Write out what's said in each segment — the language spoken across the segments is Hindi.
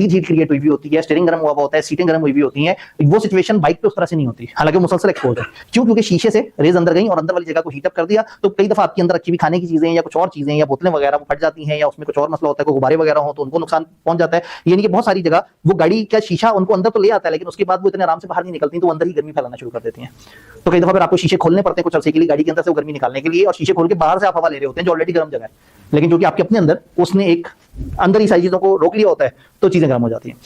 हीट क्रिएट हुई भी होती है, स्टीयरिंग गर्म हुआ होता है, सीटें गर्म हुई भी होती हैं। वो सिचुएशन बाइक पे उस तरह से नहीं होती, हालांकि मुसलसल एक्सपोज है। क्यों? क्योंकि शीशे से रेज अंदर गई और अंदर वाली जगह को हीटअप कर दिया, तो कई दफा आपके अंदर रखी हुई खाने की चीजें या कुछ और चीजें या बोतलें वगैरह वो फट जाती हैं, या उसमें कुछ और मसला होता है, कोई गुब्बारे वगैरह हो तो उनको नुकसान पहुंच जाता है। यानी कि बहुत सारी जगह वो गाड़ी का शीशा उनको अंदर तो ले आता है, लेकिन उसके बाद वो इतने आराम से बाहर नहीं निकलती, तो वो अंदर ही गर्मी फैलाना शुरू कर देती हैं। तो कई दफा फिर आपको शीशे खोलने पड़ते हैं कुछ अर्से के लिए गाड़ी के अंदर से वो गर्मी निकालने के लिए, और शीशे खोल के बाहर से आप हवा ले रहे होते हैं जो ऑलरेडी गर्म जगह है, लेकिन जो कि आपके अपने अंदर उसने एक अंदर ही सारी चीजों को रोक लिया होता है, तो चीजें गर्म हो जाती हैं।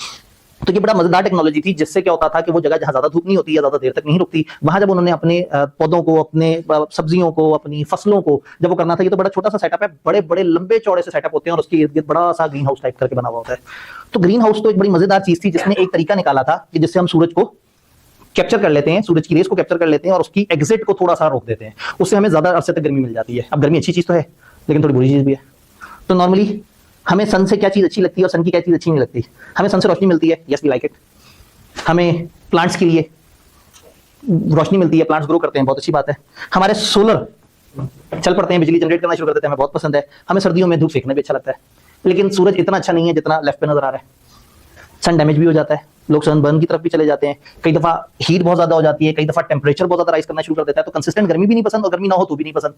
तो ये बड़ा मजेदार टेक्नोलॉजी थी, जिससे क्या होता था कि वो जगह जहां ज्यादा धूप नहीं होती या ज्यादा देर तक नहीं रुकती, वहां जब उन्होंने अपने पौधों को, अपने सब्जियों को, अपनी फसलों को जब वो करना था, ये तो बड़ा छोटा सा सेटअप है, बड़े बड़े लंबे चौड़े से सेटअप होते हैं और उसके इर्द गिर्द बड़ा सा ग्रीन हाउस टाइप करके बना हुआ होता है। तो ग्रीन हाउस तो एक बड़ी मजेदार चीज थी, जिसने एक तरीका निकाला था कि जिससे हम सूरज को कैप्चर कर लेते हैं, सूरज की रेस को कैप्चर कर लेते हैं और उसकी एग्जिट को थोड़ा सा रोक देते हैं, उससे हमें ज्यादा अरसे तक गर्मी मिल जाती है। अब गर्मी अच्छी चीज तो है, लेकिन थोड़ी बुरी चीज भी है। तो नॉर्मली हमें सन से क्या चीज अच्छी लगती है और सन की क्या चीज अच्छी नहीं लगती? हमें सन से रोशनी मिलती है, यस वी लाइक इट। हमें प्लांट्स के लिए रोशनी मिलती है, प्लांट्स ग्रो करते हैं, बहुत अच्छी बात है। हमारे सोलर चल पड़ते हैं, बिजली जनरेट करना शुरू कर देते हैं, हमें बहुत पसंद है। हमें सर्दियों में धूप सेकना भी अच्छा लगता है, लेकिन सूरज इतना अच्छा नहीं है जितना लेफ्ट पे नजर आ रहा है। सन डैमेज भी हो जाता है, लोग सनबर्न की तरफ भी चले जाते हैं, कई दफा हीट बहुत ज्यादा हो जाती है, कई दफा टेम्परेचर बहुत ज्यादा राइज करना शुरू कर देता है। तो कंसिस्टेंट गर्मी भी नहीं पसंद और गर्मी ना हो तो भी नहीं पसंद।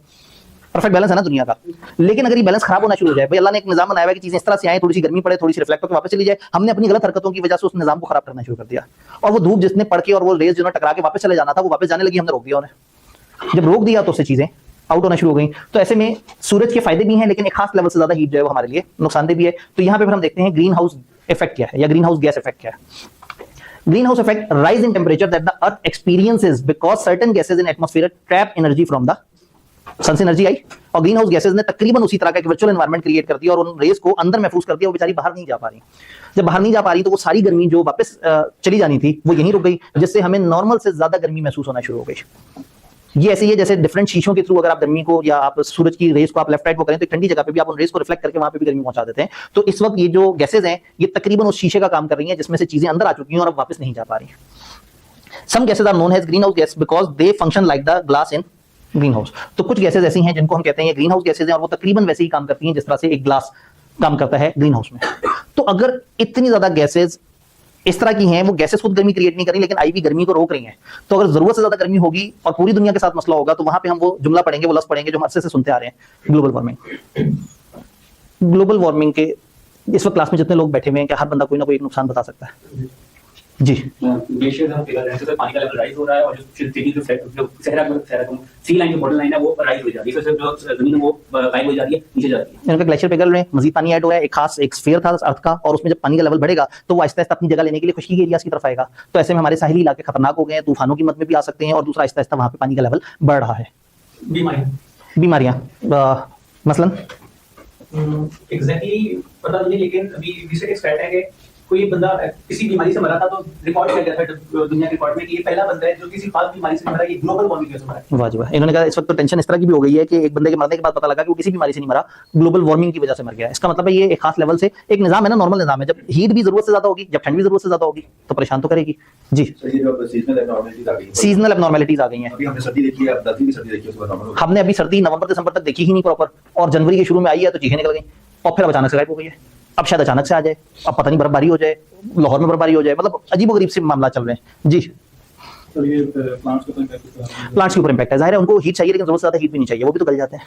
परफेक्ट बैलेंस है ना दुनिया का। लेकिन अगर ये बैलेंस खराब होना शुरू हो जाए, भाई अल्लाह ने एक निजाम बनाया है कि चीजें इस तरह से आए, थोड़ी सी गर्मी पड़े, थोड़ी सी रिफ्लेक्ट होकर वापस चली जाए, हमने अपनी गलत हरकतों की वजह से उस निजाम को खराब करना शुरू कर दिया, और वो धूप जिसने पड़ के और वो रेस जो टकरा के वापस चले जाना था वो वापस जाने लगी, हमने रोक दिया उन्हें। जब रोक दिया तो उससे चीजें आउट होना शुरू हो गई। तो ऐसे में सूरज के फायदे भी हैं, लेकिन एक खास लेवल से ज्यादा हीट जो है वो हमारे लिए नुकसानदेह भी है। तो यहाँ पे फिर हम देखते हैं ग्रीन हाउस इफेक्ट क्या है, या ग्रीन हाउस गैस इफेक्ट क्या है। Greenhouse effect, rise in temperature that the earth experiences because certain gases in atmosphere trap energy from the sun से एनर्जी आई, और ग्रीन हाउस गैसेज ने तकरीबन उसी तरह का एक वर्चुअल एनवायरनमेंट क्रिएट कर दिया और उन रेस को अंदर महफूज कर दिया। वो बेचारी बाहर नहीं जा पा रही। जब बाहर नहीं जा पा रही तो वो सारी गर्मी जो वापस चली जानी थी वो यहीं रुक गई, जिससे हमें नॉर्मल से ज्यादा गर्मी महसूस होना शुरू हो गई। ये ऐसे ही है जैसे डिफरेंट शीशों के थ्रू अगर आप गर्मी को या आप सूरज की रेस को आप लेफ्ट राइट को करें, तो ठंडी जगह पे भी आप उन रेस को रिफ्लेक्ट करके वहां पे भी गर्मी पहुंचा देते हैं। तो इस वक्त ये जो गैसेज हैं ये तकरीबन उस शीशे का काम कर रही हैं जिसमें से चीजें अंदर आ चुकी हैं और अब वापस नहीं जा पा रही। Some gases are known as greenhouse gas because they function like the glass in greenhouse। तो कुछ गैसेज ऐसी हैं जिनको हम कहते हैं ये ग्रीन हाउस गैसेज हैं, और वो तकरीबन वैसे ही काम करती हैं जिस तरह से एक ग्लास काम करता है ग्रीन हाउस में। तो अगर इतनी ज्यादा गैसेज इस तरह की हैं, वो गैसेस खुद गर्मी क्रिएट नहीं कर रही लेकिन आई भी गर्मी को रोक रही हैं, तो अगर जरूरत से ज्यादा गर्मी होगी और पूरी दुनिया के साथ मसला होगा, तो वहां पे हम वो जुमला पढ़ेंगे, वो लफ्ज पढ़ेंगे जो हम अरसे से सुनते आ रहे हैं, ग्लोबल वार्मिंग। ग्लोबल वार्मिंग के इस वक्त क्लास में जितने लोग बैठे हुए हैं, क्या हर बंदा कोई ना कोई एक नुकसान बता सकता है? जी, ग्लेशियर हम पिघल रहे हैं, तो पानी का लेवल राइज हो रहा है, और जो सिटी जो सहरा सी लाइन जो बॉर्डर लाइन है वो राइज हो जाती है, फिर जो जमीन वो गायब हो जाती है, नीचे जाती है। इनका ग्लेशियर पिघल रहे हैं, मजीद पानी ऐड हो रहा है, एक खास एक स्फीयर था अर्थ का, और उसमें जब पानी का लेवल बढ़ेगा तो वो आहिस्ता आहिस्ता अपनी जगह लेने के लिए खुशकी के एरियाज की तरफ आएगा। तो ऐसे में हमारे साहिली इलाके खतरनाक हो गए हैं, तूफानों की मद में भी आ सकते हैं, और दूसरा आहिस्ता आहिस्ता वहां पे पानी का लेवल बढ़ रहा है। बीमारियां मसलन एग्जैक्टली पता नहीं, लेकिन अभी रिसेंट एक स्टैट है कि कोई बंदा किसी बीमारी से मरा था, तो रिकॉर्ड किया गया था दुनिया के रिकॉर्ड में कि ये पहला बंदा है जो किसी खास बीमारी से मरा, ये ग्लोबल वार्मिंग की वजह से मरा। वाह जी वाह। इन्होंने कहा इस वक्त तो टेंशन इस तरह की भी हो गई है कि एक बंदे के मरने के बाद पता लगा कि वो किसी बीमारी से नहीं मरा, ग्लोबल वार्मिंग की वजह से मर गया। इसका मतलब है ये एक खास लेवल से एक निजाम है ना, नॉर्मल निजाम है। जब हीट भी जरूरत से ज्यादा होगी, जब ठंड भी जरूरत से ज्यादा होगी, तो परेशान तो करेगी। जी, सीजनल एबनॉर्मलिटीज आ गई हैं। हमने अभी सर्दी नवंबर दिसंबर तक देखी ही नहीं प्रॉपर, और जनवरी के शुरू में आई है तो चीखें निकल गई, और फिर अचानक से गायब हो गई है। अब शायद अचानक से आ जाए, अब पता नहीं बर्फबारी हो जाए, लाहौर में बर्फबारी हो जाए, मतलब अजीबोगरीब से मामला चल रहे हैं। जी, तो ये प्लांट्स के ऊपर इम्पैक्ट है। जाहिर है उनको हीट चाहिए, लेकिन जरूरत से ज्यादा हीट भी नहीं चाहिए, वो भी तो गल जाते हैं।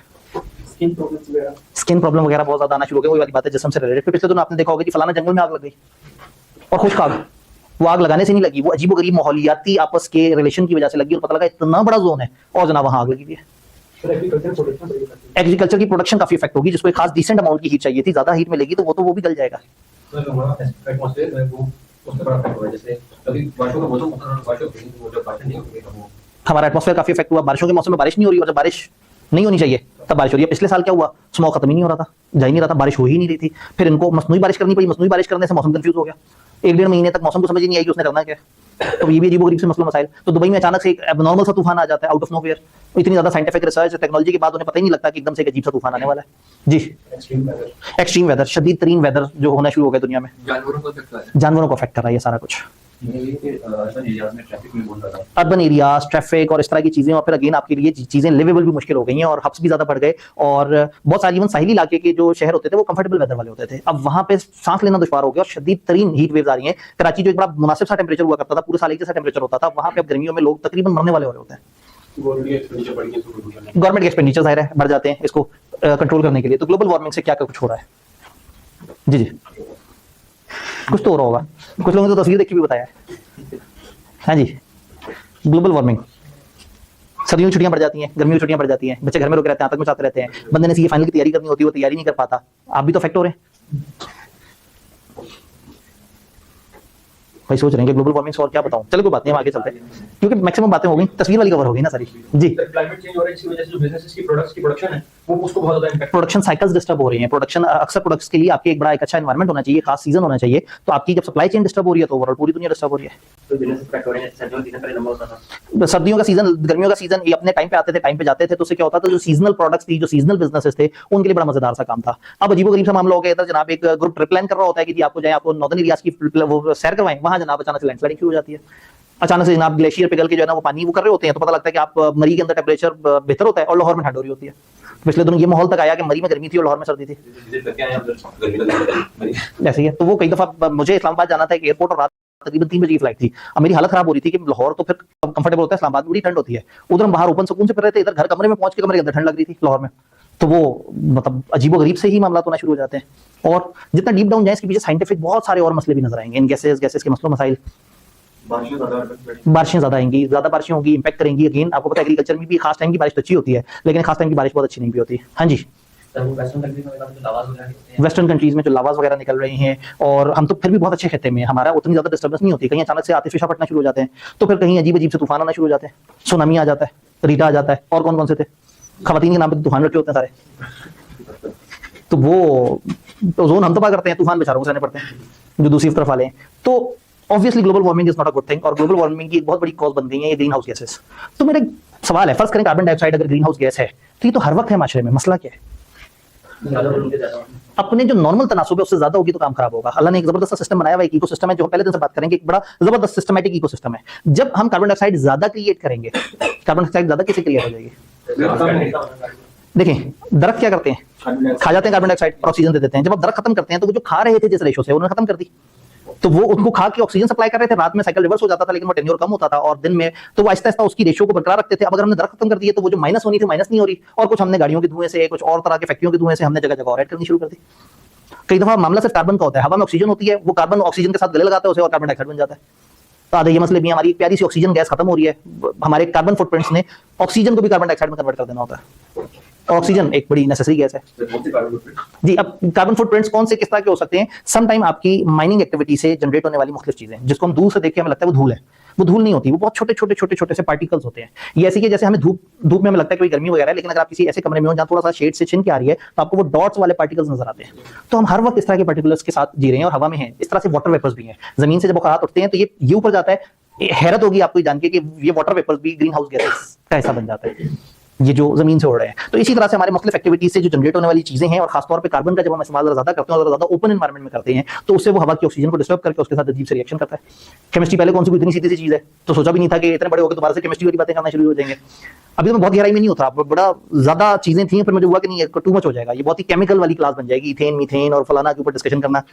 स्किन प्रॉब्लम वगैरह बहुत ज्यादा आना शुरू हो गई, वही वाली बात है जिस्म से रिलेटेड। पिछले दिनों आपने देखा होगा कि फलाना जंगल में आग लग गई, और खुश्क आग, वो आग लगाने से नहीं लगी, वो अजीबोगरीब माहौलियाती आपस के रिलेशन की वजह से लगी, और पता लगा इतना बड़ा जोन है और जना वहां आग लगी हुई है। एग्रीकल्चर की प्रोडक्शन काफी इफेक्ट होगी, जिसको एक खास डिसेंट अमाउंट की हीट चाहिए थी, ज्यादा हीट मिलेगी तो वो भी गल जाएगा। हमारा एटमॉस्फेयर काफी इफेक्ट हुआ, बारिशों के मौसम में बारिश नहीं हो रही, और जब बारिश नहीं होनी चाहिए तब बारिश हो रही है। पिछले साल क्या हुआ, स्मॉग खत्म ही नहीं हो रहा था, जा ही नहीं रहा था, बारिश हो ही नहीं रही थी। फिर इनको मसनूई बारिश करनी पड़ी, मसनूई बारिश करने से मौसम कंफ्यूज हो गया, 1-1.5 महीने तक मौसम को समझ ही नहीं आई कि उसने करना क्या। तो ये भी अजीबोगरीब से मसला मसाइल। तो दुबई में अचानक से एक एबनॉर्मल सा तूफान आ जाता है आउट ऑफ नोवेयर, इतनी ज्यादा साइंटिफिक रिसर्च टेक्नोलॉजी के बाद उन्हें पता ही नहीं लगता कि एकदम से एक अजीब सा तूफान आने वाला है। जी, एक्सट्रीम वेदर, शदीद तरीन वेदर जो होना शुरू हो गया दुनिया में, जानवरों को अफेक्ट कर रहा है ये सारा कुछ। अर्बन एरियाज में ट्रैफिक में बहुत ज्यादा अर्बन एरियाज, ट्रैफिक और इस तरह की चीजें, और फिर अगेन आपके लिए चीजें लिवेबल भी मुश्किल हो गई हैं और हब्स भी ज्यादा बढ़ गए, और बहुत सारे इवन साहिली इलाके के जो शहर होते थे वो कंफर्टेबल वेदर वाले होते थे, अब वहां पे सांस लेना दुश्वार हो गया और शदीद तरीन हीट वेव्स आ रही हैं। कराची जो एक बड़ा मुनासिब सा टेम्परेचर हुआ करता था, पूरे साल एक जैसा टेम्परेचर होता था, वहां पे अब गर्मियों में लोग तकरीबन मरने वाले हो रहे होते हैं। गवर्नमेंट की एक्सपेंडिचर बढ़ गई है। गवर्नमेंट के एक्सपेंडिचर जाहिर है बढ़ जाते हैं इसको कंट्रोल करने के लिए। तो ग्लोबल वार्मिंग से क्या कुछ हो रहा है? जी जी, कुछ तो हो रहा होगा, कुछ लोगों ने तो तस्वीर देख के भी बताया है। हाँ जी, ग्लोबल वार्मिंग, सर्दियों की छुट्टियां बढ़ जाती हैं, गर्मियों की छुट्टियां बढ़ जाती हैं, बच्चे घर में रुके रहते हैं, आतंक मचाते रहते हैं, बंदे ने सीए फाइनल की तैयारी करनी होती है, वो तैयारी नहीं कर पाता, आप भी तो अफेक्ट हो रहे हैं। भाई सोच रहे हैं कि ग्लोबल वार्मिंग से और क्या बताऊं, चलो कोई बात नहीं, हम आगे चलते हैं क्योंकि मैक्सिमम बातें हो गई, तस्वीर वाली कवर हो गई ना सारी। जी, क्लाइमेट चेंज हो रहा है, इसकी वजह से जो बिजनेसेस की प्रोडक्ट्स की प्रोडक्शन है वो उसको बहुत ज्यादा इम्पैक्ट। प्रोडक्शन साइकिल्स डिस्टर्ब हो रही हैं, प्रोडक्शन अक्सर प्रोडक्ट्स के लिए आपके एक बड़ा एक अच्छा एनवायरनमेंट होना चाहिए, खास सीजन होना चाहिए, तो आपकी जब सप्लाई चेन डिस्टर्ब हो रही है तो ओवरऑल पूरी दुनिया डिस्टर्ब हो रही है। तो बिजनेस इम्पैक्ट हो रहे हैं, सर्दियों की सीजन पहले लंबा होता था, सर्दियों का सीजन, गर्मियों का सीजन ये अपने टाइम पे आते थे, टाइम पे जाते थे, तो उससे क्या होता था, जो सीजनल प्रोडक्ट्स थी, जो सीजनल बिजनेसेस थे, उनके लिए बड़ा मजेदार सा काम था। अब अजीबोगरीब सा मामला हो गया, इधर जनाब एक ग्रुप ट्रिप प्लान कर रहा होता है कि जी आपको जाए, आपको नॉर्दर्न एरियाज की वो सैर करवाएं, वहां जनाब अचानक से लैंडस्लाइडिंग शुरू हो जाती है, अचानक से जनाब ग्लेशियर पिघल के जो है ना वो पानी वो कर रहे होते हैं, तो पता लगता है कि आप मरी के अंदर टेम्परेचर बेहतर होता है और लाहौर में ठंड हो रही होती है। पिछले दिनों ये माहौल तक आया कि मरी में गर्मी थी और लाहौर में सर्दी थी, विजिट करके आए हैं उधर, गर्मी लग रही है। ऐसे ही है। तो वो कई दफा मुझे इस्लामाबाद जाना था एक एयरपोर्ट, और रात तकरीबन 3 बजे की फ्लाइट थी, अब मेरी हालत खराब हो रही थी कि लाहौर तो फिर कंफर्टेबल होता है, इस्लामाबाद में बड़ी ठंड होती है, उधर हम बाहर ओपन सुकून से फिर रहे थे, इधर घर कमरे में पहुंच के कमरे के अंदर ठंड लग रही थी लाहौर में। तो वो मतलब अजीबोगरीब से ही मामला होना शुरू हो जाते हैं, और जितना डीप डाउन जाए इसके पीछे साइंटिफिक बहुत सारे और मसले भी नजर आएंगे, इन गैसेस के मसलों मसाइल। बारिशें ज्यादा आएंगी, ज्यादा बारिशें होंगी, इंपैक्ट करेंगी। अगेन आपको पता है एग्रीकल्चर में भी खास टाइम की बारिश तो अच्छी होती है, लेकिन खास टाइम की बारिश बहुत अच्छी नहीं भी होती। हाँ जी, वेस्टर्न कंट्रीज में जो लावाज वगैरह निकल रही हैं, और हम तो फिर भी बहुत अच्छे खेते में, हमारा उतनी ज्यादा डिस्टर्बेंस नहीं होती, कहीं अचानक से आतिशबाजी फटना शुरू हो जाते हैं, तो फिर कहीं अजीब अजीब से तूफान आना शुरू हो जाते हैं, सुनामी आ जाता है, रीटा आ जाता है, और कौन कौन से थे खवातीन के नाम पे तूफान रखे होते हैं सारे। तो वो जोन हम तबाह करते हैं, तूफान बेचारों को सहने पड़ते हैं जो दूसरी तरफ वाले हैं। तो obviously global warming is not a good thing, और ग्लोबल वार्मिंग की एक बहुत बड़ी कॉज बन गई है ये ग्रीन हाउस गैसेस। तो मेरा एक सवाल है, फर्स्ट करें कार्बन डाइऑक्साइड अगर ग्रीन हाउस गैस है तो ये तो हर वक्त है माशरे में, मसला क्या है? अपने जो नॉर्मल तनासुब है उससे ज्यादा होगी तो काम खराब होगा। अल्लाह ने एक जबरदस्त सिस्टम बनाया हुआ है, इकोसिस्टम है, जो पहले दिन से बात करेंगे, एक बड़ा जबरदस्त सिस्टमैटिक इकोसिस्टम है। जब हम कार्बन डाइऑक्साइड ज्यादा क्रिएट करेंगे, कार्बन डाइऑक्साइड ज्यादा कैसे क्रिएट हो जाएगी? देखें दरख्त क्या करते हैं, खा जाते हैं कार्बन डाइऑक्साइड और ऑक्सीजन दे देते हैं। जब आप दरख्त खत्म करते हैं तो वो जो खा रहे थे जिस रेशो से, उन्होंने खत्म कर दी, तो वो उनको खा के ऑक्सीजन सप्लाई कर रहे थे, रात में साइकिल रिवर्स हो जाता था, लेकिन वो टेन्योर कम होता था, और दिन में तो वो आहिस्ता आहिस्ता उसकी रेशो को बरकरार रखते थे। अब अगर हमने दरख्त खत्म कर दिए तो वो जो माइनस होनी थी माइनस नहीं हो रही, और कुछ हमने गाड़ियों के धुएं से, कुछ और तरह के फैक्ट्रियों के धुएं से हमने जगह जगह और ऐड करनी शुरू कर दी। कई दफा मामला सिर्फ कार्बन का होता है, हवा में ऑक्सीजन होती है, वो कार्बन ऑक्सीजन के साथ गले लगाता है उसे, और कार्बन डाइऑक्साइड बन जाता है। तो आधे ये मसले भी, हमारी एक प्यारी सी ऑक्सीजन गैस खत्म हो रही है, हमारे कार्बन फुटप्रिंट्स ने ऑक्सीजन को भी कार्बन डाइऑक्साइड में कन्वर्ट कर देना होता है। ऑक्सीजन एक बड़ी नेसेसरी गैस है जी। अब कार्बन फुटप्रिंट्स कौन से किस तरह के हो सकते हैं? सम टाइम आपकी माइनिंग एक्टिविटी से जनरेट होने वाली मुख्तलिफ चीजें, जिसको हम दूर से देख के हमें लगता है वो धूल है, वो धूल नहीं होती, वो बहुत छोटे छोटे छोटे छोटे से पार्टिकल्स होते हैं। ये ऐसे कि जैसे हमें धूप में हमें लगता है कोई गर्मी वगैरह है, लेकिन अगर आप किसी ऐसे कमरे में हो जहाँ थोड़ा सा शेड से छिन के आ रही है तो आपको वो डॉट्स वाले पार्टिकल्स नजर आते हैं। तो हम हर वक्त इस तरह के पार्टिकल्स के साथ जी रहे हैं, और हवा में हैं, इस तरह से वाटर वेपर्स भी हैं। जमीन से जब बुखार उठते हैं तो ये ऊपर जाता है। हैरत होगी आपको जान के कि ये वाटर वेपर्स भी ग्रीन हाउस गैसेस का हिस्सा बन जाता है, ये जो जमीन से उड़ रहे हैं। तो इसी तरह से हमारे मुख्तलिफ एक्टिविटीज से जो जनरेट होने वाली चीजें हैं, और खासतौर पे कार्बन का जब हम इस्तेमाल ज्यादा करते हैं और ज्यादा ओपन एनवायरनमेंट में करते हैं, तो उससे वो हवा की ऑक्सीजन को डिस्टर्ब करके उसके साथ अजीब से रिएक्शन करता है। केमिस्ट्री पहले कौन सी इतनी सीधी सी चीज है, तो सोचा भी नहीं था कि इतने बड़े होकर दोबारा से केमिस्ट्री वाली बातें करना शुरू हो जाएंगे। अभी तो बहुत गहराई में नहीं होता, बड़ा ज्यादा चीजें थी, फिर मुझे हुआ कि नहीं टू मच हो जाएगा, ये बहुत ही केमिकल वाली क्लास बन जाएगी, इथेन मीथेन और फलाना के ऊपर डिस्कशन करना।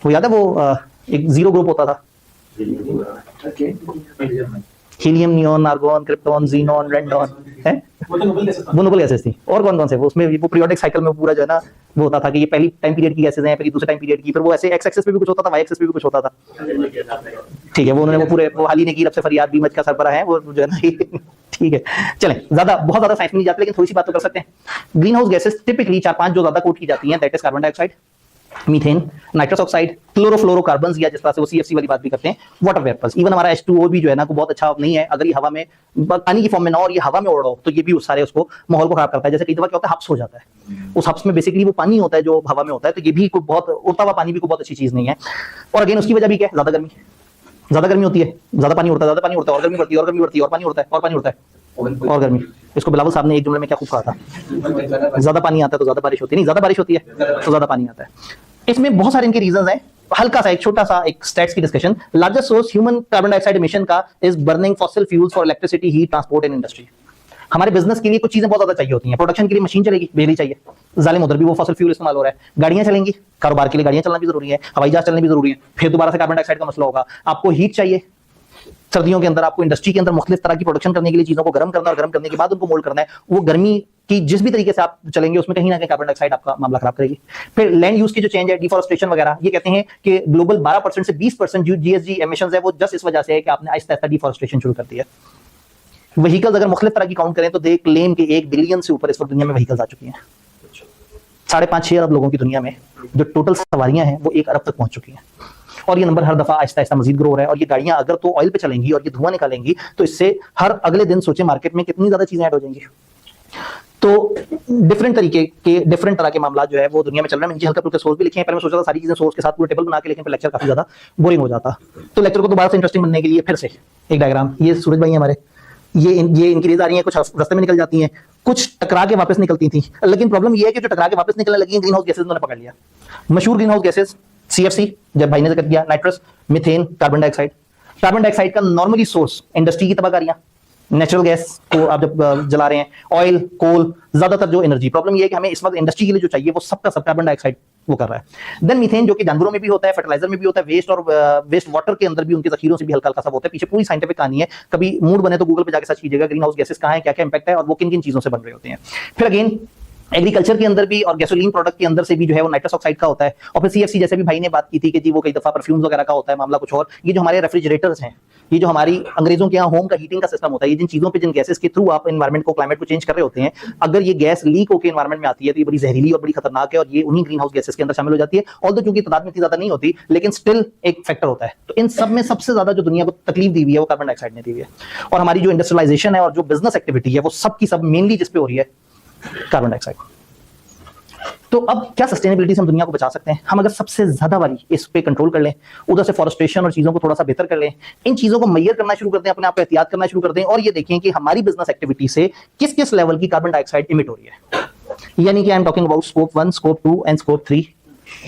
वो याद है वो एक जीरो ग्रुप होता था, helium, neon, argon, krypton, xenon, radon, है वो नोबल गैसेस थी। और कौन कौन से? वो उसमें वो पीरियोडिक साइकिल में पूरा जो है ना वो होता था कि ये पहली टाइम पीरियड की गैसेस हैं, फिर दूसरे टाइम पीरियड की, फिर वो ऐसे एक्स एक्सेस पे भी कुछ होता था, वाई एक्सेस पे भी कुछ होता था। ठीक है, वो उन्होंने वो पूरे वो हाल ही ने की, रब से फरियाद भी मच का सरबरा है वो जो है ना। ठीक है, चलें, बहुत ज्यादा साइंस में नहीं जाते, लेकिन थोड़ी सी बात तो कर सकते हैं। ग्रीन हाउस गैसेस टिपिकली 4-5 जो ज्यादा कोट की जाती हैं, that is carbon dioxide, methane, nitrous oxide, chlorofluorocarbons, या जिस तरह से वो सीएफसी वाली बात भी करते हैं, वाटर वेपर्स। इवन हमारा H2O भी जो है ना को बहुत अच्छा नहीं है, अगर ये हवा में पानी की फॉर्म में ना और ये हवा में उड़ रहा हो तो ये भी उस सारे उसको माहौल को खराब करता है। जैसे कई दफा क्या होता है, हब्स हो जाता है, उस हब्स में बेसिकली वो पानी होता है जो हवा में होता है, तो ये भी कोई बहुत उड़ता हुआ पानी भी कोई बहुत अच्छी चीज नहीं है। और अगेन उसकी वजह भी क्या है, ज्यादा गर्मी होती है, ज्यादा पानी उड़ता है, और गर्मी बढ़ती है, और गर्मी बढ़ती है, और पानी उड़ता है, और पानी उड़ता है, और गर्मी। इसको बिलावल साहब ने एक जुमले में क्या खूब कहा था, ज्यादा पानी आता है तो ज्यादा बारिश होती है, नहीं ज्यादा बारिश होती है तो ज्यादा पानी आता है। इसमें बहुत सारे इनके रीजंस हैं, हल्का सा एक छोटा सा एक स्टैट्स की discussion, largest source human carbon dioxide emission का is burning fossil fuels for electricity, heat, transport and industry. हमारे बिजनेस के लिए कुछ चीजें बहुत ज्यादा चाहिए होती हैं। प्रोडक्शन के लिए मशीन चलेगी, बिजली चाहिए, जालिम उधर भी वो फॉसिल फ्यूल इस्तेमाल हो रहा है। गाड़ियां चलेंगी, कारोबार के लिए गाड़ियां चलना भी जरूरी है, हवाई जहाज चलने भी जरूरी है, फिर दोबारा से कार्बन डाइऑक्साइड का मसला होगा। आपको हीट चाहिए, सर्दियों के अंदर आपको इंडस्ट्री के अंदर मुख्तलिफ तरह की प्रोडक्शन करने के लिए चीजों को गर्म करना और गर्म करने के बाद उनको मोल्ड करना है। वो गर्मी की जिस भी तरीके से आप चलेंगे उसमें कहीं ना कहीं कार्बन डाइऑक्साइड आपका मामला खराब करेगी। फिर लैंड यूज की जो चेंज है, डिफॉरेस्टेशन वगैरह, ये कहते हैं कि ग्लोबल 12% से 20% जो जीएसजी एमिशंस है वो जस्ट इस वजह से है कि आपने आहिस्ता आहिस्ता डिफॉरेस्टेशन शुरू कर दिया। व्हीकल्स अगर मुख्तलिफ तरह की काउंट करें तो दे क्लेम के 1 बिलियन से ऊपर इस वक्त दुनिया में व्हीकल्स आ चुकी हैं। 5.5-6 अरब लोगों की दुनिया में जो टोटल सवारियां हैं वो 1 अरब तक पहुंच चुकी हैं, और ये नंबर हर दफा आहिस्ता आहिस्ता मजीद ग्रो हो रहा है। और ये गाड़ियां अगर तो ऑयल पे चलेंगी और ये धुआं निकालेंगी तो इससे हर अगले दिन सोचे मार्केट में कितनी ज्यादा चीजें ऐड हो जाएंगी। तो डिफरेंट तरीके के डिफरेंट तरह के मामला जो है वो दुनिया में चल रहे हैं। नीचे हल्का फुल्का सोर्स भी लिखे हैं, पहले मैं सोचा था सारी चीजें सोर्स के साथ पूरा टेबल बना के, लेकिन लेक्चर काफी ज्यादा बोरिंग हो जाता। तो लेक्चर को दोबारा से इंटरेस्टिंग बनने के लिए फिर से एक डायग्राम, ये सूरज भाई हमारे, ये इनकी रेज आ रही है, कुछ रास्ते में निकल जाती हैं, कुछ टकरा के वापस निकलती थी। लेकिन प्रॉब्लम ये है कि जो टकरा के वापस निकलने लगी हैं ग्रीन हाउस गैसेज उन्होंने पकड़ लिया। मशहूर ग्रीन हाउस गैसेज CFC जब भाई ने जिक्र किया, nitrous, methane, carbon dioxide. Carbon dioxide का नॉर्मली सोर्स इंडस्ट्री की तबाहकारियां, नेचुरल गैस को आप जब जला रहे हैं, ऑयल, कोल, ज्यादातर जो एनर्जी। प्रॉब्लम ये है कि हमें इस वक्त इंडस्ट्री के लिए जो चाहिए वो सबका सब कार्बन डाइऑक्साइड वो कर रहा है। देन मीथेन जो कि जानवरों में भी होता है, फर्टिलाइजर में भी होता है, वेस्ट और वेस्ट वाटर के अंदर भी उनके जखीरों से भी हल्का हल्का सा होता है। पीछे पूरी साइंटिफिक कहानी है, कभी मूड बने तो गूगल पे जाके सर्च कीजिएगा ग्रीन हाउस गैसेस कहाँ है, क्या क्या इंपैक्ट है और वो किन किन चीजों से बन रहे होते हैं। फिर अगेन एग्रीकल्चर के अंदर भी और गैसोलीन प्रोडक्ट के अंदर से भी जो है वो नाइट्रस ऑक्साइड का होता है। और फिर CFC जैसे भी भाई ने बात की थी कि जी वो कई दफा परफ्यूम्स वगैरह का होता है मामला कुछ और। ये जो हमारे रेफ्रिजरेटर्स हैं, ये जो हमारी अंग्रेजों के यहाँ होम का हीटिंग का सिस्टम होता है, ये जिन चीजों पे जिन गैसेस के थ्रू आप एनवायरमेंट को, क्लाइमेट को चेंज कर रहे होते हैं, अगर ये गैस लीक होकर एनवायरमेंट में आती है तो ये बड़ी जहरीली और बड़ी खतरनाक है और ये उन्हीं ग्रीन हाउस गैसेस के अंदर शामिल हो जाती है। ऑल्दो चूंकि तादाद में इतनी ज्यादा नहीं होती लेकिन स्टिल एक फैक्टर होता है। तो इन सब में सबसे ज्यादा जो दुनिया को तकलीफ दी हुई है वो कार्बन डाइऑक्साइड ने दी हुई है। और हमारी जो इंडस्ट्रियलाइजेशन है और जो बिजनेस एक्टिविटी है वो सब की सब मेनली जिस पे हो रही है कार्बन डाइऑक्साइड। तो अब क्या सस्टेनेबिलिटी से हम दुनिया को बचा सकते हैं? हम अगर सबसे ज्यादा वाली इस पे कंट्रोल कर लें, उधर से फॉरेस्टेशन और चीजों को थोड़ा सा बेहतर कर लें, इन चीजों को मेजर करना शुरू कर दें, अपने आप को एहतियात करना शुरू कर दें और ये देखें कि हमारी बिजनेस एक्टिविटी से किस किस लेवल की कार्बन डाइऑक्साइड इमिट हो रही है। यानी कि I am talking about scope 1, scope 2 and scope 3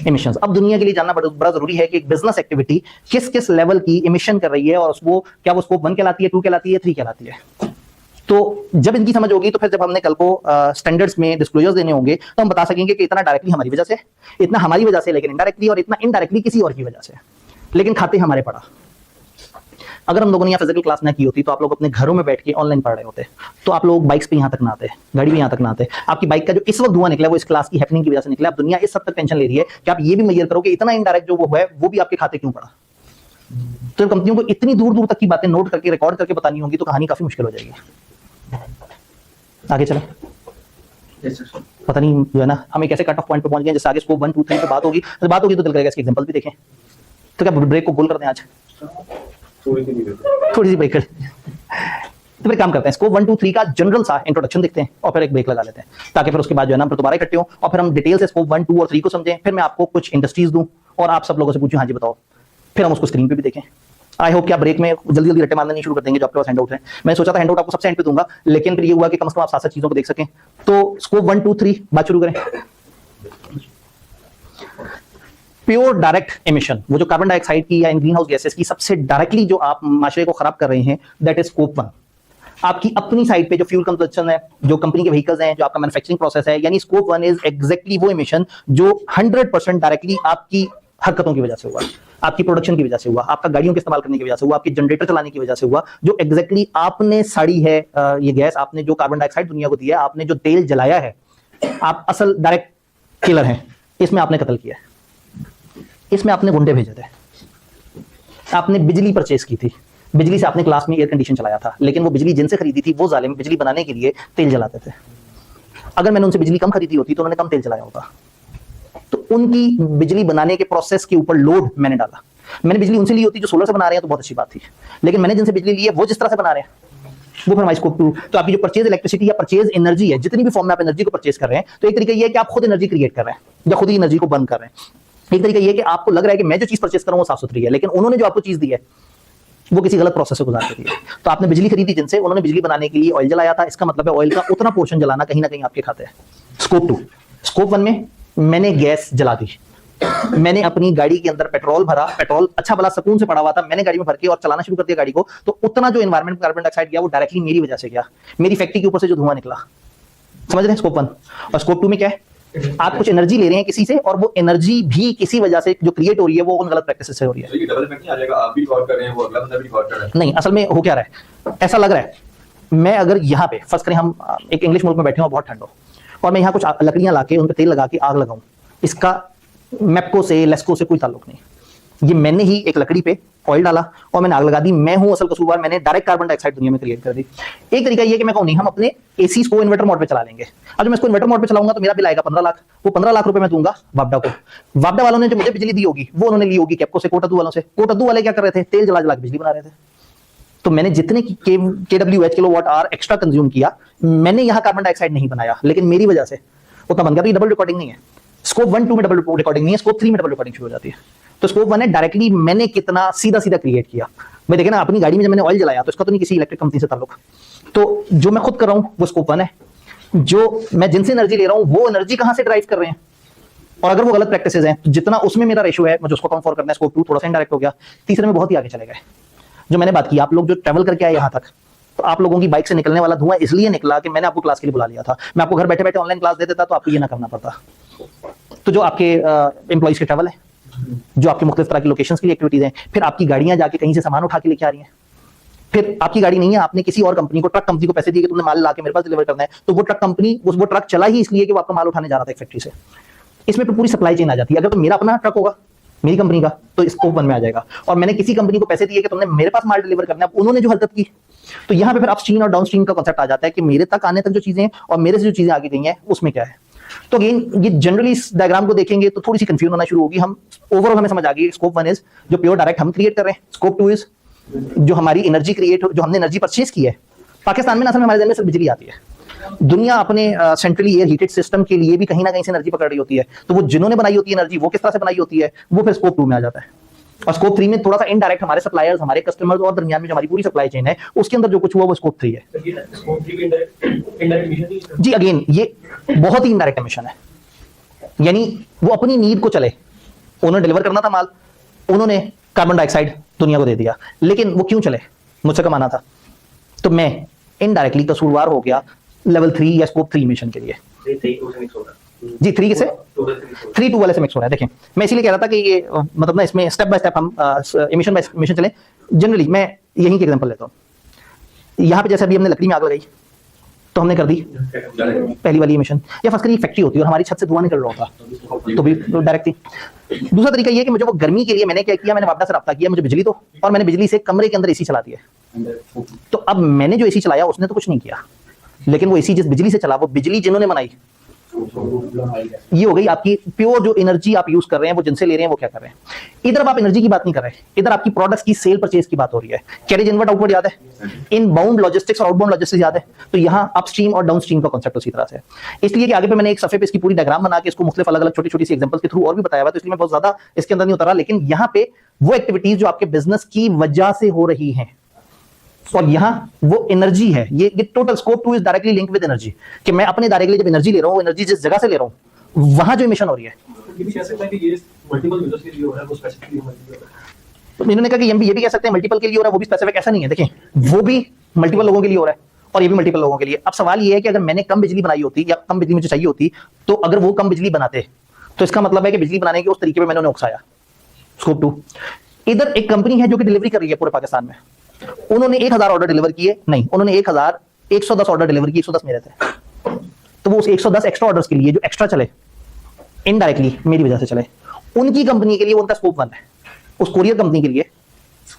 emissions. अब दुनिया के लिए जानना बड़ा जरूरी है कि एक बिजनेस एक्टिविटी किस किस लेवल की इमिशन कर रही है और उसको क्या वो स्कोप 1 कहलाती है, 2 कहलाती है, 3 कहलाती है। तो जब इनकी समझ होगी तो फिर जब हमने कल को स्टैंडर्ड्स में डिस्क्लोजर्स देने होंगे तो हम बता सकेंगे कि इतना डायरेक्टली हमारी वजह से, इतना हमारी वजह से लेकिन इनडायरेक्टली, और इतना इनडायरेक्टली किसी और की वजह से, लेकिन खाते हमारे पड़ा। अगर हम लोगों ने यहाँ फिजिकल क्लास ना की होती तो आप लोग अपने घरों में बैठ के ऑनलाइन पढ़ रहे होते, तो आप लोग बाइक्स पे यहाँ तक ना आते, गाड़ी भी यहाँ तक ना आते। आपकी बाइक का जो इस वक्त धुआं निकला वो इस क्लास की हैपनिंग की वजह से निकला। अब दुनिया इस हद तक टेंशन ले रही है कि आप ये भी मेजर करो कि इतना इनडायरेक्ट जो वो है वो भी आपके खाते क्यों पड़ा। तो कंपनियों को इतनी दूर दूर तक की बातें नोट करके रिकॉर्ड करके बतानी होगी तो कहानी काफी मुश्किल हो जाएगी। आगे चलें। पता नहीं जो है ना हम एक ऐसे कट ऑफ पॉइंट पे पहुंच गए जैसे आगे स्कोप 1, 2, 3 पे बात होगी तो दिल करेगा इसके एग्जांपल भी देखें। तो क्या ब्रेक को गोल कर दें आज? थोड़ी सी ब्रेक कर। तो फिर काम करते हैं, स्कोप 1, 2, 3 का जनरल सा इंट्रोडक्शन देखते हैं और फिर एक ब्रेक लगा लेते हैं ताकि फिर उसके बाद जो है ना फिर दोबारा इकट्ठे हो और फिर हम डिटेल से स्कोप 1, 2 और 3 को समझें। फिर मैं आपको कुछ इंडस्ट्रीज दूं और आप सब लोगों से पूछूं हाँ जी बताओ, फिर हम उसको स्क्रीन पे भी देखें। आई होप कि आप ब्रेक में जल्दी जल्दी रट्टे मारना नहीं शुरू कर देंगे जो आपके पास हैंडआउट है। मैं सोचा था हैंडआउट आपको सबसे एंड पे दूंगा, लेकिन फिर ये हुआ कि कम से कम आप 7 चीजों को देख सकें। तो स्कोप 1, 2, 3 बात शुरू करें। प्योर डायरेक्ट एमिशन, वो जो कार्बन डाइऑक्साइड की या इन ग्रीन हाउस गैसेस की सबसे डायरेक्टली जो आप माशरे को खराब कर रहे हैं, दैट इज स्कोप 1। आपकी अपनी साइड पे जो फ्यूल कंजप्शन है, जो कंपनी के व्हीकल्स हैं, जो आपका मैन्युफैक्चरिंग प्रोसेस है, यानी स्कोप 1 इज एग्जैक्टली वो एमिशन जो 100% डायरेक्टली आपकी हरकतों की वजह से हुआ, आपकी प्रोडक्शन की वजह से हुआ, आपका गाड़ियों के इस्तेमाल करने की वजह से हुआ, आपकी जनरेटर चलाने की वजह से हुआ, जो एग्जैक्टली आपने साड़ी है ये गैस, आपने जो कार्बन डाइऑक्साइड दुनिया को दिया, आपने जो तेल जलाया है, आप असल डायरेक्ट किलर हैं। इसमें आपने कत्ल किया, इसमें आपने गुंडे भेजे थे, आपने बिजली परचेस की थी, बिजली से आपने क्लास में एयर कंडीशन चलाया था, लेकिन वो बिजली जिनसे खरीदी थी वो जालिम बिजली बनाने के लिए तेल जलाते थे। अगर मैंने उनसे बिजली कम खरीदी होती तो उन्होंने कम तेल जलाया होता। तो उनकी बिजली बनाने के प्रोसेस के ऊपर लोड मैंने डाला। मैंने बिजली उनसे ली होती जो सोलर से बना रहे हैं तो बहुत अच्छी बात थी, लेकिन मैंने जिनसे बिजली ली है वो जिस तरह से बना रहे हैं वो फिर हमारी स्कोप 2। तो आपकी जो परचेज इलेक्ट्रिसिटी या परचेज एनर्जी है, जितनी भी फॉर्म में आप एनर्जी को परचेज कर रहे हैं, तो एक तरीका ये है कि आप खुद एनर्जी क्रिएट कर रहे हैं या खुद ही एनर्जी को बर्न कर रहे हैं। एक तरीका ये है कि आपको लग रहा है कि मैं जो चीज परचेज कर रहा हूं वो साफ सुथरी है, लेकिन उन्होंने जो आपको चीज दी है वो किसी गलत प्रोसेस से गुजार के दी है। तो आपने बिजली खरीदी जिनसे, उन्होंने बिजली बनाने के लिए ऑयल जलाया था, इसका मतलब है ऑयल का उतना पोर्शन जलाना कहीं ना कहीं आपके खाते है। स्कोप 2, स्कोप 1 में मैंने गैस जला दी, मैंने अपनी गाड़ी के अंदर पेट्रोल भरा, पेट्रोल अच्छा भला सुकून से पड़ा हुआ था, मैंने गाड़ी में भर के और चलाना शुरू कर दिया गाड़ी को, तो उतना जो एनवायरमेंट कार्बन डाइऑक्साइड गया वो डायरेक्टली मेरी वजह से गया, मेरी फैक्ट्री के ऊपर से जो धुआं निकला। समझ रहे हैं स्कोप 1। और स्कोप 2 में क्या है, आप कुछ एनर्जी ले रहे हैं किसी से और वो एनर्जी भी किसी वजह से जो क्रिएट हो रही है वो उन गलत प्रैक्टिस से हो रही है। तो ये डबल इफेक्ट नहीं आ जाएगा, आप भी रिकॉर्ड कर रहे हैं, वो अगला बंदा भी रिकॉर्ड कर रहा है। नहीं, असल में हो क्या रहा है, ऐसा लग रहा है मैं अगर यहाँ पे फर्स्ट करें, हम एक इंग्लिश मुल्क में बैठे हो, बहुत ठंड हो, और मैं यहाँ कुछ लकड़ियां लाके उन पर तेल लगा के आग लगाऊं, इसका मैप्को से लेस्को से कोई ताल्लुक नहीं। ये मैंने ही एक लकड़ी पे ऑयल डाला और मैंने आग लगा दी, मैं हूं असल कसूरवार, मैंने डायरेक्ट कार्बन डाइऑक्साइड दुनिया में क्रिएट कर दी। एक तरीका ये है कि मैं कहूं नहीं, हम अपने एसी को इन्वर्टर मोड पे चला लेंगे। अब जब मैं इसको इन्वर्टर मोड पे चलाऊंगा तो मेरा बिल आएगा 15 लाख, वो 15 लाख रुपए मैं दूंगा वापडा को। वापडा वालों ने जो मुझे बिजली दी होगी वो उन्होंने ली होगी कैप्को से, कोटद्दू वालों से। कोटद्दू वाले क्या कर रहे थे, तेल जला जला के बिजली बना रहे थे। तो मैंने जितने KWH kilowatt hour extra consume किया, मैंने यहाँ कार्बन डाइऑक्साइड नहीं बनाया, लेकिन मेरी वजह से उतना बन गया। तो ये डबल रिकॉर्डिंग नहीं है, स्कोप 1 2 में डबल रिकॉर्डिंग नहीं है, स्कोप 3 में डबल रिकॉर्डिंग शुरू हो जाती है। तो स्कोप 1 है डायरेक्टली मैंने कितना सीधा सीधा क्रिएट किया। भाई देखे ना, अपनी गाड़ी में जब मैंने ऑयल जलाया तो इसका तो नहीं किसी इलेक्ट्रिक कंपनी से ताल्लुक, तो जो मैं खुद कर रहा हूँ वो स्कोप 1 है। जो मैं जिनसे एनर्जी ले रहा हूँ वो एनर्जी कहाँ से ड्राइव कर रहे हैं, और अगर वो गलत प्रैक्टिसेस हैं तो जितना उसमें मेरा रेशियो है मुझे उसको कम फॉर करना है। स्कोप 2 थोड़ा सा इनडायरेक्ट हो गया। तीसरे में बहुत ही आगे चले गए, जो मैंने बात की, आप लोग जो ट्रैवल करके आए यहाँ तक, तो आप लोगों की बाइक से निकलने वाला धुआं इसलिए निकला कि मैंने आपको क्लास के लिए बुला लिया था। मैं आपको घर बैठे बैठे ऑनलाइन क्लास दे देता तो आपको ये ना करना पड़ता। तो जो आपके एम्प्लॉइज के ट्रैवल है, जो आपके मुख्तलिफ तरह की लोकेशंस की एक्टिविटीज हैं, फिर आपकी गाड़ियां जाके कहीं से सामान उठा के लेके आ रही हैं, फिर आपकी गाड़ी नहीं है, आपने किसी और कंपनी को, ट्रक कंपनी को पैसे दिए कि तुमने माल लाके मेरे पास डिलीवर करना है, तो वो ट्रक कंपनी वो ट्रक चला ही इसलिए कि वो आपका माल उठाने जा रहा था एक फैक्ट्री से। इसमें पूरी सप्लाई चेन आ जाती है। अगर तो मेरा अपना ट्रक होगा मेरी कंपनी का तो स्कोप 1 में आ जाएगा, और मैंने किसी कंपनी को पैसे दिए कि तुमने मेरे पास माल डिलीवर करना है, उन्होंने जो हरकत की, तो यहाँ पे फिर अपस्ट्रीम और डाउनस्ट्रीम का कांसेप्ट आ जाता है कि मेरे तक आने तक जो चीजें हैं और मेरे से जो चीजें आगे गई हैं उसमें क्या है। तो अगेन ये जनरली इस डायग्राम को देखेंगे तो थोड़ी सी कंफ्यूजन होना शुरू होगी। हम ओवरऑल हमें समझ आ गई, स्कोप 1 इज जो प्योर डायरेक्ट हम क्रिएट कर रहे हैं, स्कोप 2 इज जो हमारी एनर्जी क्रिएट, जो हमने एनर्जी परचेज की है। पाकिस्तान में ना, असल में हमारे देश में सिर्फ बिजली आती है। दुनिया अपने सेंट्रली एयर हीटेड सिस्टम के लिए भी कहीं ना कहीं से एनर्जी पकड़ रही होती है, तो वो जिन्होंने बनाई होती है एनर्जी, वो किस तरह से बनाई होती है, वो फिर स्कोप 2 में आ जाता है। और स्कोप 3 में थोड़ा सा इनडायरेक्ट हमारे सप्लायर्स, हमारे कस्टमर्स और दरमियान में जो हमारी पूरी सप्लाई चेन है उसके अंदर जो कुछ हुआ वो स्कोप 3 है। जी अगेन ये बहुत ही इनडायरेक्ट एमिशन है, यानी वो अपनी नीड को चले, उन्होंने डिलीवर करना था माल, उन्होंने कार्बन डाइऑक्साइड दुनिया को दे दिया, लेकिन वो क्यों चले, मुझसे कमाना था, तो मैं इनडायरेक्टली कसूरवार हो गया लेवल 3 या स्कोप 3 मिशन के लिए। जी 3 से 3-2 वाले से मिक्स हो रहा है। देखें मैं इसीलिए कह रहा था कि ये मतलब ना इसमें स्टेप बाय स्टेप हम एमिशन बाय एमिशन चले। जनरली मैं यही की एग्जांपल लेता हूँ। यहाँ पे जैसे अभी हमने लकड़ी में आग लगाई तो हमने कर दी पहली वाली एमिशन, या फर्स्ट करिए फैक्ट्री होती है और हमारी छत से धुआं निकल रहा होता तो भी डायरेक्ट थी। दूसरा तरीका ये है कि मुझे वो गर्मी के लिए मैंने क्या किया, मैंने वापडा से रब्ता किया, मुझे बिजली दो, और मैंने बिजली से कमरे के अंदर एसी चला दिया। तो अब मैंने जो एसी चलाया उसने तो कुछ नहीं किया, लेकिन वो एसी जिस बिजली से चला वो बिजली जिन्होंने बनाई, ये हो गई आपकी प्योर जो एनर्जी आप यूज कर रहे हैं, वो जिनसे ले रहे हैं वो क्या कर रहे हैं। इधर अब आप एनर्जी की बात नहीं कर रहे, इधर आपकी प्रोडक्ट्स की सेल परचेज की बात हो रही है। कैरेज इनवर्ट आउटवर्ड याद है, इनबाउंड लॉजिस्टिक्स और आउटबाउंड लॉजिस्टिक्स याद है, तो यहाँ अपस्ट्रीम और डाउनस्ट्रीम का कांसेप्ट उसी तरह से है। इसलिए कि आगे पे मैंने एक सफे पे इसकी पूरी डायग्राम बना के इसको मुख्तलिफ अलग अलग छोटी छोटी सी एग्जांपल्स के थ्रू और भी बताया हुआ, तो इसलिए मैं बहुत ज्यादा इसके अंदर नहीं उतरा, लेकिन यहाँ पे वो एक्टिविटीज जो आपके बिजनेस की वजह से हो रही है और यहाँ वो एनर्जी है, ये total scope 2 is directly link with energy, कि मैं अपने दायरे के लिए जब एनर्जी ले रहा हूँ, एनर्जी जिस जगह से ले रहा हूँ वहां जो इमिशन हो रही है। तो इन्होंने कहा कि ये भी कह सकते हैं मल्टीपल के लिए हो रहा है, वो भी स्पेसिफिक ऐसा नहीं है। देखें वो भी मल्टीपल लोगों के लिए हो रहा है और ये भी मल्टीपल लोगों के लिए। अब सवाल ये है कि अगर मैंने कम बिजली बनाई होती या कम बिजली मुझे चाहिए होती, तो अगर वो कम बिजली बनाते तो इसका मतलब है कि बिजली बनाने के उस तरीके पे मैंने उन्हें उकसाया। स्कोप 2 इधर एक कंपनी है जो कि डिलीवरी कर रही है पूरे पाकिस्तान में, उन्होंने 1000 ऑर्डर डिलीवर किए, नहीं उन्होंने 110 ऑर्डर डिलीवर किए, 110 मेरे थे, तो वो उस 110 एक्स्ट्रा ऑर्डर्स के लिए जो एक्स्ट्रा चले इनडायरेक्टली मेरी वजह से चले, उनकी कंपनी के लिए उनका स्कोप 1 है, उस कोरियर कंपनी के लिए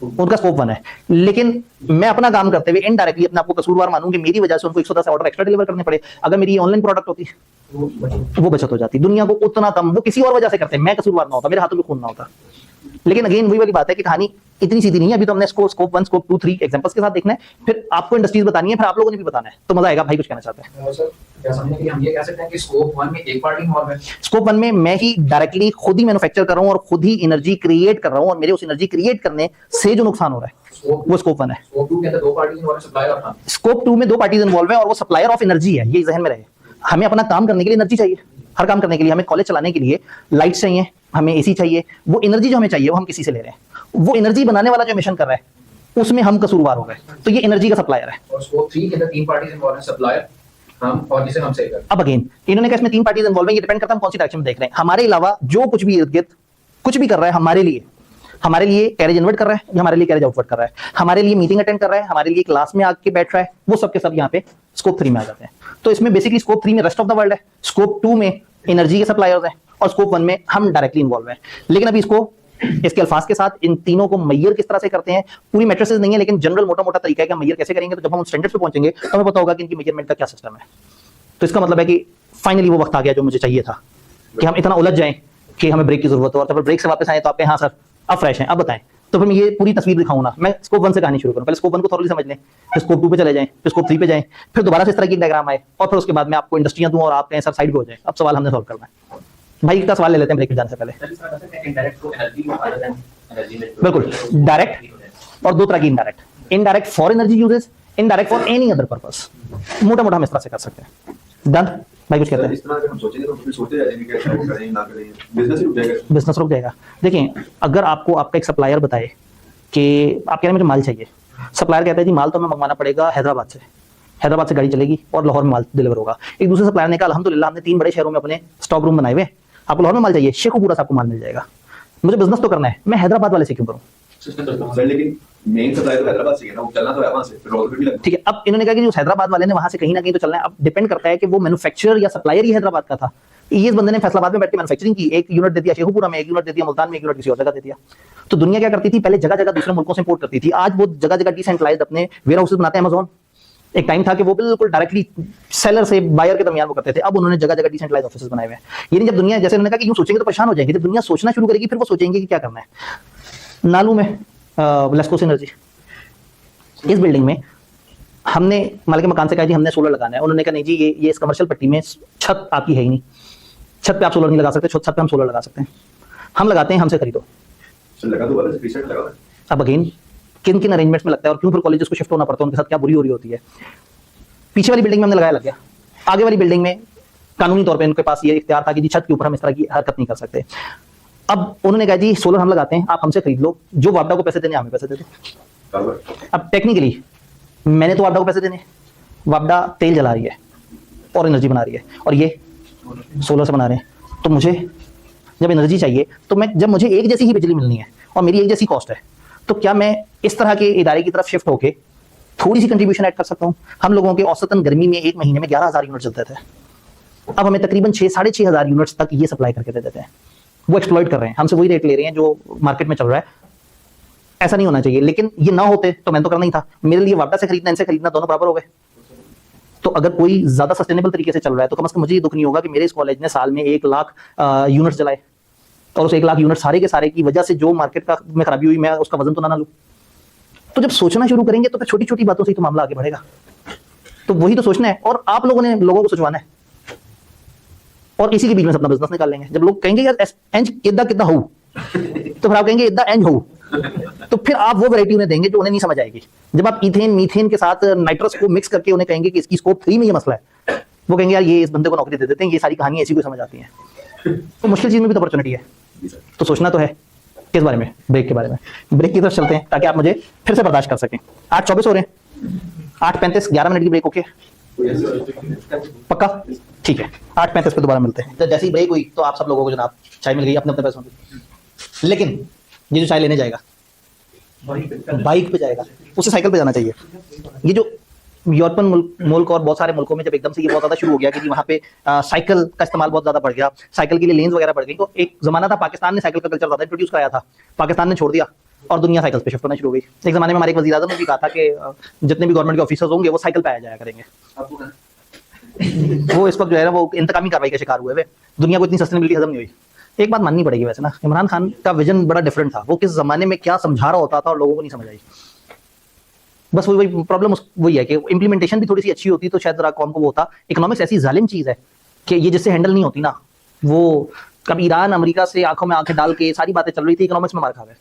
उनका स्कोप 1 है। लेकिन मैं अपना काम करते हुए इनडायरेक्टली अपने आपको कसूरवार मानूं कि मेरी वजह से उनको 110 ऑर्डर एक्स्ट्रा डिलीवर करने पड़े। अगर मेरी ऑनलाइन प्रोडक्ट होती वो बचत हो जाती, दुनिया को उतना कम, वो किसी और वजह से करते, मैं कसूरवार ना होता, मेरे हाथों में खून ना होता। लेकिन अगेन वही वाली बात है कि कहानी इतनी सीधी नहीं है। अभी तो हमने इसको स्कोप 1 स्कोप 2 3 एग्जांपल्स के साथ देखना है, फिर आपको इंडस्ट्रीज बतानी है, फिर आप लोगों ने भी बताना है, तो मजा आएगा। भाई कुछ कहना चाहते हैं? सर क्या समझने के लिए हम ये कह सकते हैं कि स्कोप 1 में एक पार्टी इन्वॉल्व है? स्कोप 1 में मैं ही डायरेक्टली खुद ही मैन्युफैक्चर कर रहा हूं और खुद ही एनर्जी क्रिएट कर रहा हूं, और मेरे उस एनर्जी क्रिएट करने से जो नुकसान हो रहा है वो स्कोप 1 है। स्कोप 2 के अंदर दो पार्टीज इन्वॉल्व है, सप्लायर और हम। स्कोप 2 में 2 पार्टीज इन्वॉल्व है और वो सप्लायर ऑफ एनर्जी है, ये जहन में रहे। हमें अपना काम करने के लिए एनर्जी चाहिए, हर काम करने के लिए, हमें कॉलेज चलाने के लिए लाइट्स चाहिए, हमें एसी चाहिए, वो एनर्जी जो हमें चाहिए वो हम किसी से ले रहे हैं। वो एनर्जी बनाने वाला जो मिशन कर रहा है उसमें हम कसूरवार हो गए, तो ये एनर्जी का सप्लायर है। और स्कोप 3 के अंदर 3 पार्टीज इन्वॉल्व हैं, सप्लायर, हम और जिसे हम सेल करते हैं। अब अगेन इन्होंने कहा इसमें 3 पार्टीज इन्वॉल्व हैं, ये डिपेंड करता है हम कौन सी डायरेक्शन में देख रहे हैं। हमारे अलावा जो कुछ भी इर्द गिर्द कुछ भी कर रहा है हमारे लिए कैरेज इन्वर्ट कर रहा है या हमारे लिए कैरेज आउटवर्ट कर रहा है, हमारे लिए मीटिंग अटेंड कर रहा है, हमारे लिए क्लास में आके बैठ रहा है, वो सब के सब यहाँ पे स्कोप 3 में आ जाते हैं। तो इसमें बेसिकली स्कोप 3 में रेस्ट ऑफ द वर्ल्ड है, स्कोप 2 में एनर्जी के सप्लायर्स हैं और स्कोप 1 में हम डायरेक्टली इन्वॉल्व हैं। लेकिन अभी इसके अल्फाज के साथ इन तीनों को मैयर किस तरह से करते हैं, पूरी मैट्रिसेस नहीं है, लेकिन जनरल मोटा मोटा तरीका है कि हम मैयर कैसे करेंगे। तो जब हम स्टैंडर्ड्स पे पहुंचेंगे तो हमें पता होगा कि इनकी मेजरमेंट का क्या सिस्टम है। तो इसका मतलब है कि फाइनली वो वक्त आ गया जो मुझे चाहिए था कि हम इतना उलझ जाएं कि हमें ब्रेक की जरूरत हो, और जब ब्रेक से वापस आए तो आप हाँ सर अब फ्रेश हैं, अब बताएं। तो फिर मैं ये पूरी तस्वीर दिखाऊं ना, मैं स्कोप 1 से कहानी शुरू करूं, पहले स्कोप 1 को थोड़ी समझ लें, फिर स्कोप 2 पे चले जाएं, फिर स्कोप 3 पे जाएं, फिर दोबारा से इस तरह की डायग्राम आए, और फिर उसके बाद मैं आपको इंडस्ट्रियां दूं और आप कहें सर साइड पे हो जाए। अब सवाल हमने सॉल्व करना है। भाई का सवाल ले लेते हैं ब्रेक में जाने से पहले। इनडायरेक्ट को एनर्जी अदर देन एनर्जी में बिल्कुल डायरेक्ट और दो तरह की indirect, indirect for energy uses, indirect for any other purpose. मोटा मोटा हम इस तरह से कर सकते हैं। डन भाई कुछ कहते हैं? इस तरह अगर हम सोचेंगे तो फिर सोचते रहेंगे कि ऐसा करें ना करें, बिजनेस ही रुक जाएगा। बिजनेस रुक जाएगा। देखिए अगर आपको आपका एक सप्लायर बताए कि आप कह रहे हैं मुझे माल चाहिए, सप्लायर कहता है जी माल तो हमें मंगवाना पड़ेगा हैदराबाद से गाड़ी चलेगी और लाहौर में माल डिलीवर होगा। एक दूसरे सप्लायर ने कहा अल्हम्दुलिल्लाह हमने 3 बड़े शहरों में अपने स्टॉक रूम बनाए हुए, आपको लाहौर में माल चाहिए, शेखोपुरा से आपको माल मिल जाएगा। मुझे बिजनेस तो करना है, मैं हैदराबाद वाले से क्यों करूं? सर लेकिन मेन सप्लाई तो हैदराबाद से है ना, वो चलना तो है वहां से, फिर रोड पे भी लगता ठीक है, अब इन्होंने कहा कि उस हैदराबाद वाले ने वहां से कहीं ना कहीं तो चलना है। अब डिपेंड करता है कि वो मैन्युफैक्चरर या सप्लायर ही हैदराबाद का था। इस बंदे ने फैसलाबाद में बैठ के मैन्युफैक्चरिंग की, एक यूनिट दे दिया शेखुपुरा में, एक यूनिट दे दिया मुल्तान में, एक यूनिट किसी और जगह दे दिया। तो दुनिया क्या करती थी, पहले जगह जगह दूसरे मुल्कों से इंपोर्ट करती थी, आज वो जगह जगह डिसेंट्रलाइज्ड अपने वेयर हाउसेस बनाते हैं। अमेज़न एक टाइम था कि वो बिल्कुल डायरेक्टली सेलर से बायर के दरमियान वो करते थे, अब उन्होंने जगह जगह डिसेंट्रलाइज्ड ऑफिसेस बनाए हुए हैं। यानी जब दुनिया, जैसे उन्होंने कहा कि यूं सोचेंगे तो परेशान हो जाएंगे, जब दुनिया सोचना शुरू करेगी फिर वो सोचेंगे कि क्या करना है। नालू में लेस्कोस एनर्जी, इस बिल्डिंग में हमने मालिक मकान से कहा जी हमने सोलर लगाना है, उन्होंने कहा नहीं जी ये इस कमर्शियल पट्टी में छत आपकी है ही नहीं, छत पे आप सोलर नहीं लगा सकते, छत पे हम सोलर लगा सकते हैं, हम लगाते हैं, हमसे खरीदो। है। लगा तो वाला से रिसेंट लगा हुआ है। अब अगेन किन किन अरेंजमेंट्स में लगता है और क्यों फिर कॉलेजेस को शिफ्ट होना पड़ता है, उनके साथ क्या बुरी हो रही होती है। पीछे वाली बिल्डिंग में हमने लगाया, लग गया। आगे वाली बिल्डिंग में कानूनी तौर पे उनके पास ये इख्तियार था कि जी छत के ऊपर हम इस तरह की हरकत नहीं कर सकते। अब उन्होंने कहा जी सोलर हम लगाते हैं, आप हमसे खरीद लो, जो वापडा को पैसे देने हमें पैसे दे दो। अब टेक्निकली मैंने तो वापडा को पैसे देने, वापडा तेल जला रही है और एनर्जी बना रही है और ये सोलर से बना रहे हैं, तो मुझे जब एनर्जी चाहिए तो मैं, जब मुझे एक जैसी ही बिजली मिलनी है और मेरी एक जैसी कॉस्ट है, तो क्या मैं इस तरह के इदारे की तरफ शिफ्ट होके थोड़ी सी कंट्रीब्यूशन ऐड कर सकता हूं? हम लोगों के औसतन गर्मी में एक महीने में 11,000 यूनिट चलते थे, अब हमें तकरीबन 6,500 यूनिट्स तक ये सप्लाई करके दे देते हैं। वो एक्सप्लॉइट कर रहे हैं, हमसे वही रेट ले रहे हैं जो मार्केट में चल रहा है। ऐसा नहीं होना चाहिए, लेकिन ये ना होते तो मैं तो करना ही था। मेरे लिए वापडा से खरीदना, इनसे खरीदना दोनों बराबर हो गए। तो अगर कोई ज्यादा सस्टेनेबल तरीके से चल रहा है तो कम से कम मुझे ये दुख नहीं होगा कि मेरे इस कॉलेज ने साल में 1 लाख यूनिट्स जलाए और उस 1 लाख यूनिट सारे के सारे की वजह से जो मार्केट का में खराबी हुई, मैं उसका वजन तो ना लूं। तो जब सोचना शुरू करेंगे तो फिर छोटी छोटी बातों से ही तो मामला आगे बढ़ेगा। तो वही तो सोचना है और आप लोगों ने लोगों को सोचवाना है और इसी के बीच में अपना बिजनेस निकाल लेंगे। जब लोग कहेंगे यार एंज इदा किदा हो, तो फिर आप कहेंगे इदा एंज हो, तो फिर आप वो वैरायटी उन्हें देंगे जो उन्हें नहीं समझ आएगी। जब आप इथेन मीथेन के साथ नाइट्रस को मिक्स करके उन्हें कहेंगे कि इसकी स्कोप 3 में ये मसला है, वो कहेंगे यार ये इस बंदे को नौकरी दे देते हैं, ये सारी कहानी ऐसी कोई समझ आती है। तो मुश्किल चीज में भी तो अपॉर्चुनिटी है, तो सोचना तो है। किस बारे में? ब्रेक के बारे में। ब्रेक की तरफ चलते हैं ताकि आप मुझे फिर से बर्दाश्त कर सकें। 8:24 हो रहे हैं, 8:35, 11 मिनट की ब्रेक। ओके पक्का, ठीक है। 8:35 पे दोबारा मिलते हैं। तो जैसे ही ब्रेक हुई तो आप सब लोगों को जनाब चाय मिल गई अपने अपने पैसों की, लेकिन ये जो चाय लेने जाएगा बाइक पे जाएगा, उसे साइकिल पे जाना चाहिए। ये जो यूरोपियन मुल्क और बहुत सारे मुल्कों में जब एकदम से ये बहुत ज्यादा शुरू हो गया कि जी वहाँ पे साइकिल का इस्तेमाल बहुत ज्यादा बढ़ गया, साइकिल के लिए लेन्स वगैरह बढ़ गई, तो एक जमाना था पाकिस्तान ने साइकिल का कल्चर ज्यादा इंट्रोड्यूस कराया था, पाकिस्तान ने छोड़ दिया और दुनिया साइकिल पे शिफ्ट होना शुरू हो गई। एक जमाने में हमारे एक वज़ीर-ए-आज़म ने भी कहा था कि जितने भी गवर्नमेंट के ऑफिसर्स होंगे वो साइकिल पे आया जाया करेंगे। वो इस वक्त जो है ना वो इंतकामी कार्रवाई का शिकार हुए हुए, दुनिया को इतनी सस्टेनेबिलिटी हजम नहीं हुई। एक बात माननी पड़ेगी वैसे ना, इमरान खान का विजन बड़ा डिफरेंट था, वो किस जमाने में क्या समझा रहा होता था और लोगों को नहीं समझ आई। बस वही प्रॉब्लम वही है कि इंप्लीमेंटेशन भी थोड़ी सी अच्छी होती तो शायद जरा कौम को वो होता। इकोनॉमिक्स ऐसी जालिम चीज है कि ये जिससे हैंडल नहीं होती ना, वो कभी ईरान अमेरिका से आंखों में आंखें डाल के सारी बातें चल रही थी, इकोनॉमिक्स में मार खा गए।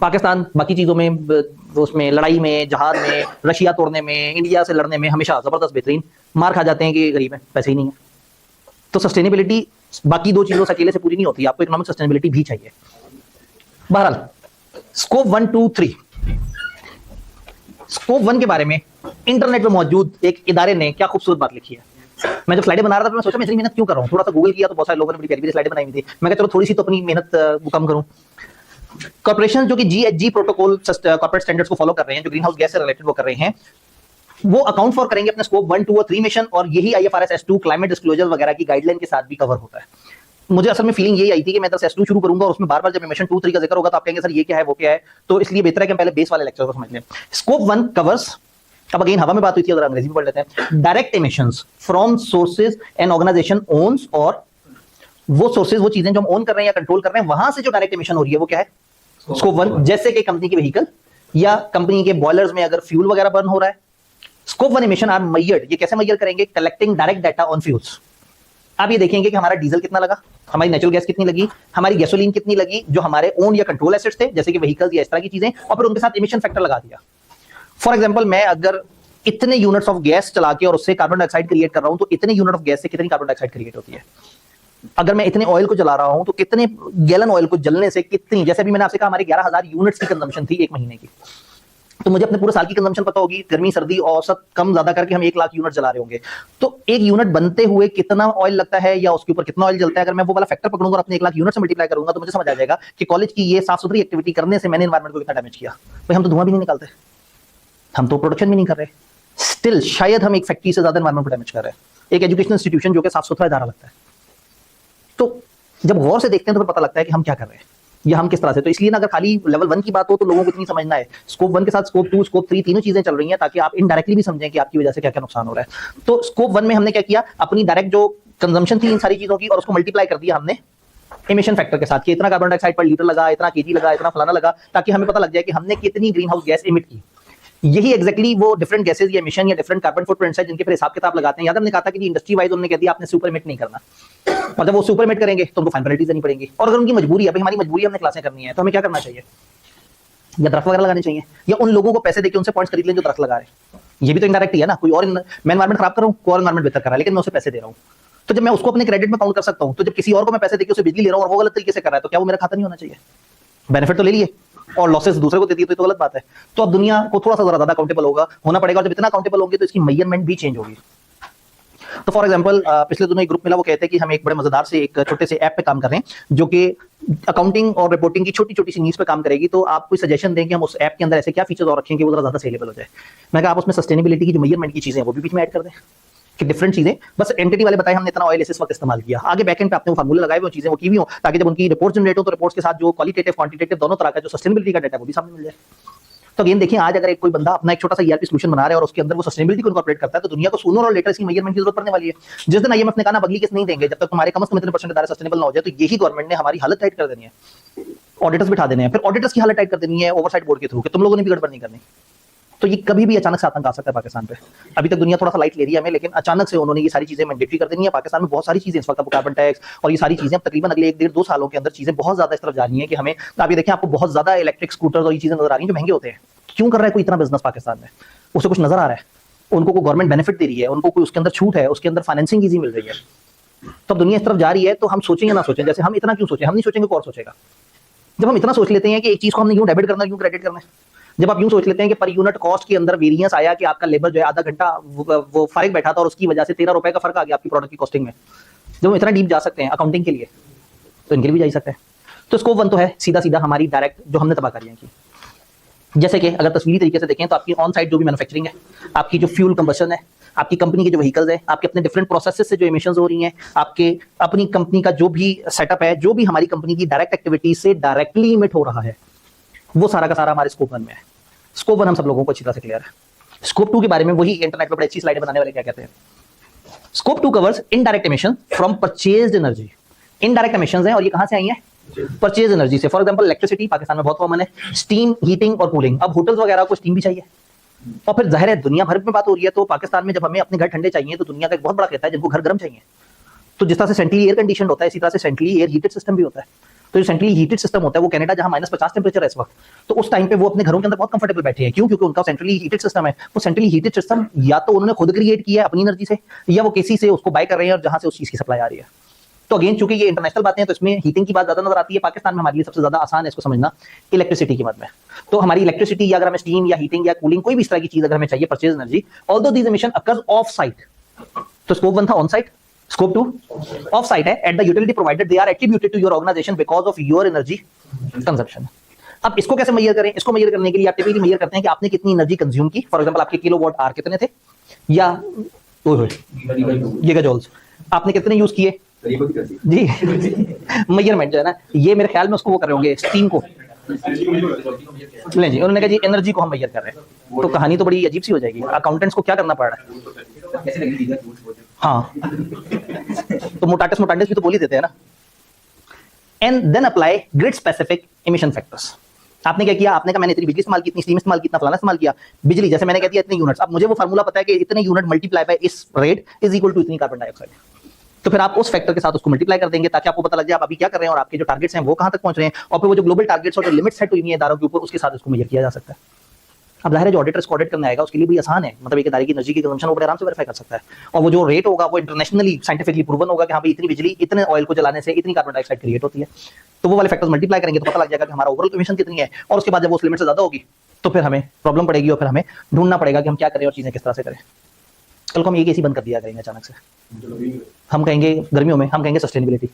पाकिस्तान बाकी चीजों में, उसमें लड़ाई में, जहाज में, रशिया तोड़ने में, इंडिया से लड़ने में हमेशा जबरदस्त बेहतरीन, मार खा जाते हैं कि गरीब है, पैसे ही नहीं है। तो सस्टेनेबिलिटी बाकी दो चीजों से अकेले से पूरी नहीं होती, आपको इकोनॉमिक सस्टेनेबिलिटी भी चाहिए। बहरहाल स्कोप 1, 2, 3, स्कोप 1 के बारे में इंटरनेट पे मौजूद एक इदारे ने क्या खूबसूरत बात लिखी है। मैं जब स्लाइडें बना रहा था तो मैं सोचा मैं इतनी मेहनत क्यों कर रहा हूँ, थोड़ा सा गूगल किया तो बहुत सारे लोगों ने बड़ी प्यारी स्लाइडें बनाई हुई थी। मैं चलो थोड़ी सी तो अपनी मेहनत कम करूँ। कॉर्पोरेशन जो कि GHG प्रोटोकॉल कॉर्पोरेट स्टैंडर्ड्स को फॉलो कर रहे हैं, जो ग्रीन हाउस गैस से रिलेटेड वो कर रहे हैं, वो अकाउंट फॉर करेंगे अपने स्कोप 1, 2 और 3 मिशन, और यही IFRS S2 क्लाइमेट डिस्क्लोजर वगैरह की गाइडलाइन के साथ भी कवर होता है। मुझे असल में फीलिंग यही आई थी कि मैं इधर S2 शुरू करूंगा और उसमें बार-बार जब मिशन 2, 3 का जिक्र होगा तो आप कहेंगे सर ये क्या है वो क्या है, तो इसलिए बेहतर है कि हम पहले बेस वाले लेक्चर को समझ लें। स्कोप 1 कवर्स, अब अगेन हवा में बात हुई थी, अगर अंग्रेजी में पढ़ लेते हैं, direct emissions from sources and organisation owns, और वो सोर्सेज, वो चीजें जो हम ओन कर रहे हैं या कंट्रोल कर रहे हैं, वहां से जो डायरेक्ट एमिशन हो रही है वो क्या है, स्कोप 1। जैसे कि कंपनी के व्हीकल या कंपनी के बॉयलर्स में अगर फ्यूल वगैरह बर्न हो रहा है। स्कोप 1 एमिशन आर मेजर्ड, ये कैसे मेजर करेंगे, collecting direct data on fuels. आप ये देखेंगे कि हमारा डीजल कितना लगा, हमारी नेचुरल गैस कितनी लगी, हमारी गैसोलीन कितनी लगी, जो हमारे ओन या कंट्रोल एसेट्स थे जैसे कि व्हीकल्स या इस तरह की चीजें, और फिर उनके साथ एमिशन फैक्टर लगा दिया। फॉर एग्जांपल, मैं अगर इतने यूनिट्स ऑफ गैस चला के और उससे कार्बन डाइऑक्साइड क्रिएट कर रहा हूं, तो इतने यूनिट ऑफ गैस से कितनी कार्बन डाइऑक्साइड क्रिएट होती है। अगर मैं इतने ऑयल को जला रहा हूं तो कितने गैलन ऑयल को जलने से कितनी, जैसे अभी मैंने आपसे कहा हमारी 11,000 यूनिट्स की कंजम्पशन थी एक महीने की, तो मुझे अपने पूरे साल की कंजम्पशन पता होगी, गर्मी सर्दी औसत कम ज्यादा करके हम 1 लाख यूनिट जला रहे होंगे, तो एक यूनिट बनते हुए कितना ऑयल लगता है या उसके ऊपर कितना ऑयल जलता है, अगर मैं वो वाला फैक्टर पकड़ूंगा और अपने 1 लाख यूनिट से मल्टीप्लाई करूंगा तो मुझे समझ आ जाएगा कि कॉलेज की ये साफ सुथरी एक्टिविटी करने से मैंने एनवायरमेंट को कितना डैमेज किया। भाई हम तो धुआं भी नहीं निकालते, हम तो प्रोडक्शन भी नहीं कर रहे, स्टिल शायद हम एक फैक्ट्री से ज्यादा एनवायरमेंट को डैमेज कर रहे हैं। एक एजुकेशनल इंस्टीट्यूशन जो कि साफ सुथरा इदारा लगता है, तो जब गौर से देखते हैं तो पता लगता है कि हम क्या कर रहे हैं या हम किस तरह से। तो इसलिए ना अगर खाली लेवल 1 की बात हो तो लोगों को इतनी समझना है, स्कोप 1 के साथ स्कोप 2, स्कोप 3 तीनों चीजें चल रही हैं, ताकि आप इनडायरेक्टली भी समझें कि आपकी वजह से क्या क्या नुकसान हो रहा है। तो स्कोप 1 में हमने क्या किया, अपनी डायरेक्ट जो कंजम्पशन थी इन सारी चीजों की, और उसको मल्टीप्लाई कर दिया हमने एमिशन फैक्टर के साथ कि इतना कार्बन डाइऑक्साइड पर लीटर लगा, इतना केजी लगा, इतना फलाना लगा, ताकि हमें पता लग जाए कि हमने कितनी ग्रीन हाउस गैस इमिट की। यही एग्जैक्टली वो डिफरेंट गैसेज या एमिशन या डिफरेंट कार्बन फुटप्रिंट्स है जिनके फिर हिसाब किताब लगाते हैं। याद हमने कहा था कि इंडस्ट्री वाइज उन्होंने कह दिया आपने सुपर इमिट नहीं करना, और जब वो सुपर इमिट करेंगे तो उनको फाइन पेनल्टीज देनी पड़ेंगी। और अगर उनकी मजबूरी है, भाई हमारी मजबूरी है, हमने क्लासें करनी है, तो हमें क्या करना चाहिए, या दरख्त वगैरह लगाने चाहिए, या उन लोगों को पैसे देके उनसे पॉइंट्स खरीद लें जो दरख्त लगा रहे हैं। ये भी तो इनडायरेक्ट ही है ना, कोई और मैं एनवायरमेंट खराब कर रहा हूँ, कोई और एनवायरमेंट बेहतर कर रहा है, लेकिन मैं उसे पैसे दे रहा हूँ। तो जब मैं उसको अपने क्रेडिट में काउंट कर सकता हूँ, तो जब किसी और को मैं पैसे देके उसे बिजली ले रहा हूँ और वो गलत तरीके से कर रहा है, तो क्या वो मेरा खाता नहीं होना चाहिए? बेनिफिट तो ले लिए और लॉसेस दूसरे को दे दिए, तो गलत बात है। तो अब दुनिया को थोड़ा सा ज्यादा अकाउंटेबल होना पड़ेगा, और जब इतना अकाउंटेबल होंगे तो इसकी मेजरमेंट भी चेंज होगी। तो फॉर एग्जांपल पिछले दिनों एक ग्रुप मिला, वो कहते हैं कि हम एक बड़े मजेदार से एक छोटे से ऐप पे काम कर रहे हैं जो कि अकाउंटिंग और रिपोर्टिंग की छोटी छोटी सी नीड्स पे काम करेगी। तो आप कोई सजेशन दें कि हम उस ऐप के अंदर ऐसे क्या फीचर्स और रखें कि वो जरा ज्यादा सेलेबल हो जाए। मैं कहा आप उसमें सस्टेनेबिलिटी की जो मेजरमेंट की चीजें हैं वो भी बीच में ऐड कर दें, कि डिफरेंट चीजें, बस एंटिटी वाले बताएं हमने इतना ऑयल इस वक्त इस्तेमाल किया, आगे बैकएंड पे आपने वो फार्मूले लगाए, वो चीजें वो की हुई हो, ताकि जब उनकी रिपोर्ट जनरेट हो तो रिपोर्ट्स के साथ जो क्वालिटेटिव क्वांटिटेटिव दोनों तरह का जो सस्टेनेबिलिटी का डाटा वो भी सामने मिल जाए। तो अगेन देखिए, आज अगर एक कोई बंदा अपना एक छोटा सा ERP सॉल्यूशन बना रहा है और उसके अंदर वो सस्टेनेबिलिटी को इनकॉर्पोरेट करता है, तो दुनिया को सूनर और लेटर इसकी मेजरमेंट की जरूरत पड़ने वाली है। जिस दिन IMF ने कहा ना बगली केस नहीं देंगे जब तक तुम्हारे कम से कम इतने % इदारे सस्टेनेबल ना हो जाए, तो यही गवर्नमेंट ने हमारी हालत टाइट कर देनी है, ऑडिटर्स बिठा देने हैं, फिर ऑडिटर्स की हालत टाइट कर देनी है ओवरसाइट बोर्ड के थ्रू कि तुम लोगों ने भी गड़बड़ नहीं करनी। तो ये कभी भी अचानक से आतंक आ सकता है पाकिस्तान पे। अभी तक दुनिया थोड़ा सा लाइट ले रही है हमें, लेकिन अचानक से उन्होंने ये सारी चीजें मैंडेटरी कर देनी है। पाकिस्तान में बहुत सारी चीजें इस वक्त, कार्बन टैक्स और ये सारी चीजें तकरीबन अगले 1-1.5-2 सालों के अंदर चीजें बहुत ज्यादा इस तरफ जा रही है कि हमें, आप ये देखें आपको बहुत ज्यादा इलेक्ट्रिक स्कूटर्स और ये चीजें नजर आ रही हैं जो महंगे होते हैं। क्यों कर रहा है कोई इतना बिजनेस पाकिस्तान में? उसे कुछ नजर आ रहा है, उनको कोई गवर्नमेंट बेनिफिट दे रही है, उनको कोई उसके अंदर छूट है, उसके अंदर फाइनेंसिंग ईजी मिल रही है। तो अब दुनिया इस तरफ जा रही है, तो हम सोचेंगे ना सोचें, जैसे हम इतना क्यों सोचें, हम नहीं सोचेंगे कौन सोचेगा। जब हम इतना सोच लेते हैं कि एक चीज को हमने यूं डेबिट करना, यूं क्रेडिट करना है, जब आप यूं सोच लेते हैं कि पर यूनिट कॉस्ट के अंदर वेरिएंस आया कि आपका लेबर जो है आधा घंटा वो फारिग बैठा था और उसकी वजह से 13 रुपए का फर्क आ गया आपकी प्रोडक्ट की कॉस्टिंग में, जब हम इतना डीप जा सकते हैं अकाउंटिंग के लिए, तो इनके लिए भी जा सकते हैं। तो स्कोप 1 तो है सीधा सीधा हमारी डायरेक्ट जो हमने तबाहकारियां की। जैसे कि अगर तस्वीरी तरीके से देखें तो आपकी ऑन साइट जो भी मैन्युफैक्चरिंग है, आपकी जो फ्यूल कंबशन है, आपकी कंपनी के जो व्हीकल्स है, आपके अपने डिफरेंट प्रोसेसेस से जो एमिशंस हो रही हैं, आपके अपनी कंपनी का जो भी सेटअप है, जो भी हमारी कंपनी की डायरेक्ट एक्टिविटी से डायरेक्टली इमिट हो रहा है, वो सारा का सारा हमारे स्कोप 1 में है। स्कोप 1 हम सब लोगों को अच्छी तरह से क्लियर है। स्कोप 2 के बारे में वही इंटरनेट पर बड़ी अच्छी स्लाइड बनाने वाले क्या कहते हैं। Scope 2 covers indirect emission from purchased energy. Indirect emissions हैं और ये कहां से आई हैं? परचेज एनर्जी से। फॉर एग्जांपल इलेक्ट्रिसिटी पाकिस्तान में बहुत कॉमन है, स्टीम, हीटिंग और कूलिंग। अब होटल्स वगैरह को स्टीम भी चाहिए, और फिर जाहिर है दुनिया भर में बात हो रही है, तो पाकिस्तान में जब हमें अपने घर ठंडे चाहिए तो दुनिया का एक बहुत बड़ा कहता है जिनको घर गर्म चाहिए। तो जिस तरह से सेंट्रली एयर कंडीशन होता है, इसी तरह से सेंट्रली एयर हीटेड सिस्टम भी होता है। तो जो सेंट्रली हीटेड सिस्टम होता है वो कनाडा जहां -50 टेम्परेचर है इस वक्त, तो उस टाइम पे वो अपने घरों के अंदर बहुत कंफर्टेबल बैठे हैं। क्यों? क्योंकि उनका सेंट्रली हीटेड सिस्टम है। वो सेंट्रली हीटेड सिस्टम या तो उन्होंने खुद क्रिएट किया है अपनी एनर्जी से, या वो किसी से उसको बाय कर रहे हैं और जहां से उस चीज की सप्लाई आ रही है। तो अगेन चूंकि ये इंटरनेशनल बातें हैं तो इसमें हीटिंग की बात ज्यादा नजर आती है। पाकिस्तान में हमारे लिए सबसे ज्यादा आसान है इसको समझना इलेक्ट्रिसिटी की मद में। तो हमारी इलेक्ट्रिसिटी या अगर हमें स्टीम या हीटिंग या कूलिंग कोई भी इस तरह की चीज अगर हमें चाहिए purchase energy, although this emission occurs off site. तो स्कोप 1 था on site, scope 2 off site है। At the utility provided they are attributed to your organization because of your energy consumption. अब इसको कैसे मेजर करें? इसको मेजर करने के लिए आप टिपिकली मेजर करते हैं कि आपने कितनी एनर्जी कंज्यूम की। फॉर एग्जांपल आपके किलोवाट आवर कितने थे, या गीगाजूल्स आपने कितने यूज किए जी। मेजरमेंट जो है ना, ये मेरे ख्याल में उसको वो कर रहे होंगे स्टीम को लें जी। उन्होंने कहा जी एनर्जी को हम मेजर कर रहे हैं, तो कहानी तो बड़ी अजीब सी हो जाएगी। अकाउंटेंट्स को क्या करना पड़ रहा है? हाँ, तो मोटाटस मोटाटस भी तो बोल ही देते हैं ना। And then apply grid specific emission factors. आपने क्या किया? आपने कहा मैंने इतनी बिजली इस्तेमाल की, इतनी स्टीम इस्तेमाल की, इतना फलाना इस्तेमाल किया। बिजली जैसे मैंने कह दिया इतने यूनिट्स। अब मुझे वो फार्मूला पता है कि इतने यूनिट मल्टीप्लाई बाय इस रेट इज इक्वल टू इतनी कार्बन डाइऑक्साइड। तो फिर आप उस फैक्टर के साथ उसको मल्टीप्लाई कर देंगे ताकि आपको पता लग जाए आप अभी क्या कर रहे हैं और आपके जो टारगेट्स हैं वो कहां तक पहुंच रहे हैं। और फिर वो जो ग्लोबल टारगेट्स और जो लिमिट सेट हुई है इदारों के ऊपर, उसके साथ उसको मेजर किया जा सकता है। अब जाहिर है जो ऑडिटर इसको ऑडिट करने आएगा उसके लिए भी आसान है, मतलब एक इदारे की एनर्जी की कंजम्पशन वो बड़े आराम से वेरीफाई कर सकता है। और वो जो रेट होगा वो इंटरनेशनली साइंटिफिकली प्रूवन होगा कि हाँ भाई इतनी बिजली इतने ऑयल को जलाने से इतनी कार्बन डाइऑक्साइड क्रिएट होती है। तो वो वाले फैक्टर्स मल्टीप्लाई करेंगे तो पता लग जाएगा कि हमारा ओवरऑल एमिशन कितनी है। और उसके बाद जब वो उस लिमिट से ज्यादा होगी तो फिर हमें प्रॉब्लम पड़ेगी और फिर हमें ढूंढना पड़ेगा कि हम क्या करें और चीजें किस तरह से करें। कल को हम एक एसी बंद कर दिया करेंगे अचानक से, हम कहेंगे गर्मियों में हम कहेंगे सस्टेनेबिलिटी,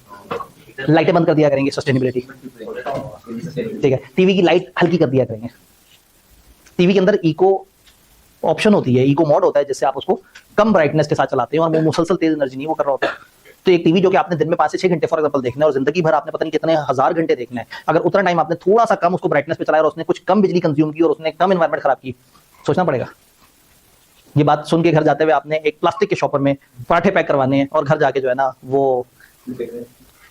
लाइटें बंद कर दिया करेंगे सस्टेनेबिलिटी, ठीक है। टीवी की लाइट हल्की कर दिया करेंगे। टीवी के अंदर इको ऑप्शन होती है, इको मोड होता है जिससे आप उसको कम ब्राइटनेस के साथ चलाते हैं और वो मुसलसल तेज एनर्जी नहीं वो कर रहा होता है। तो एक टीवी जो कि आपने दिन में 5 से 6 घंटे फॉर एग्जांपल देखना है और जिंदगी भर आपने पता नहीं कितने हजार घंटे देखना है, अगर उतना टाइम आपने थोड़ा सा कम उसको ब्राइटनेस पे चलाया और उसने कुछ कम बिजली कंज्यूम की और उसने कम एनवायरनमेंट खराब की, सोचना पड़ेगा। ये बात सुन के घर जाते हुए आपने एक प्लास्टिक के शॉपर में पराठे पैक करवाने हैं और घर जाके जो है ना वो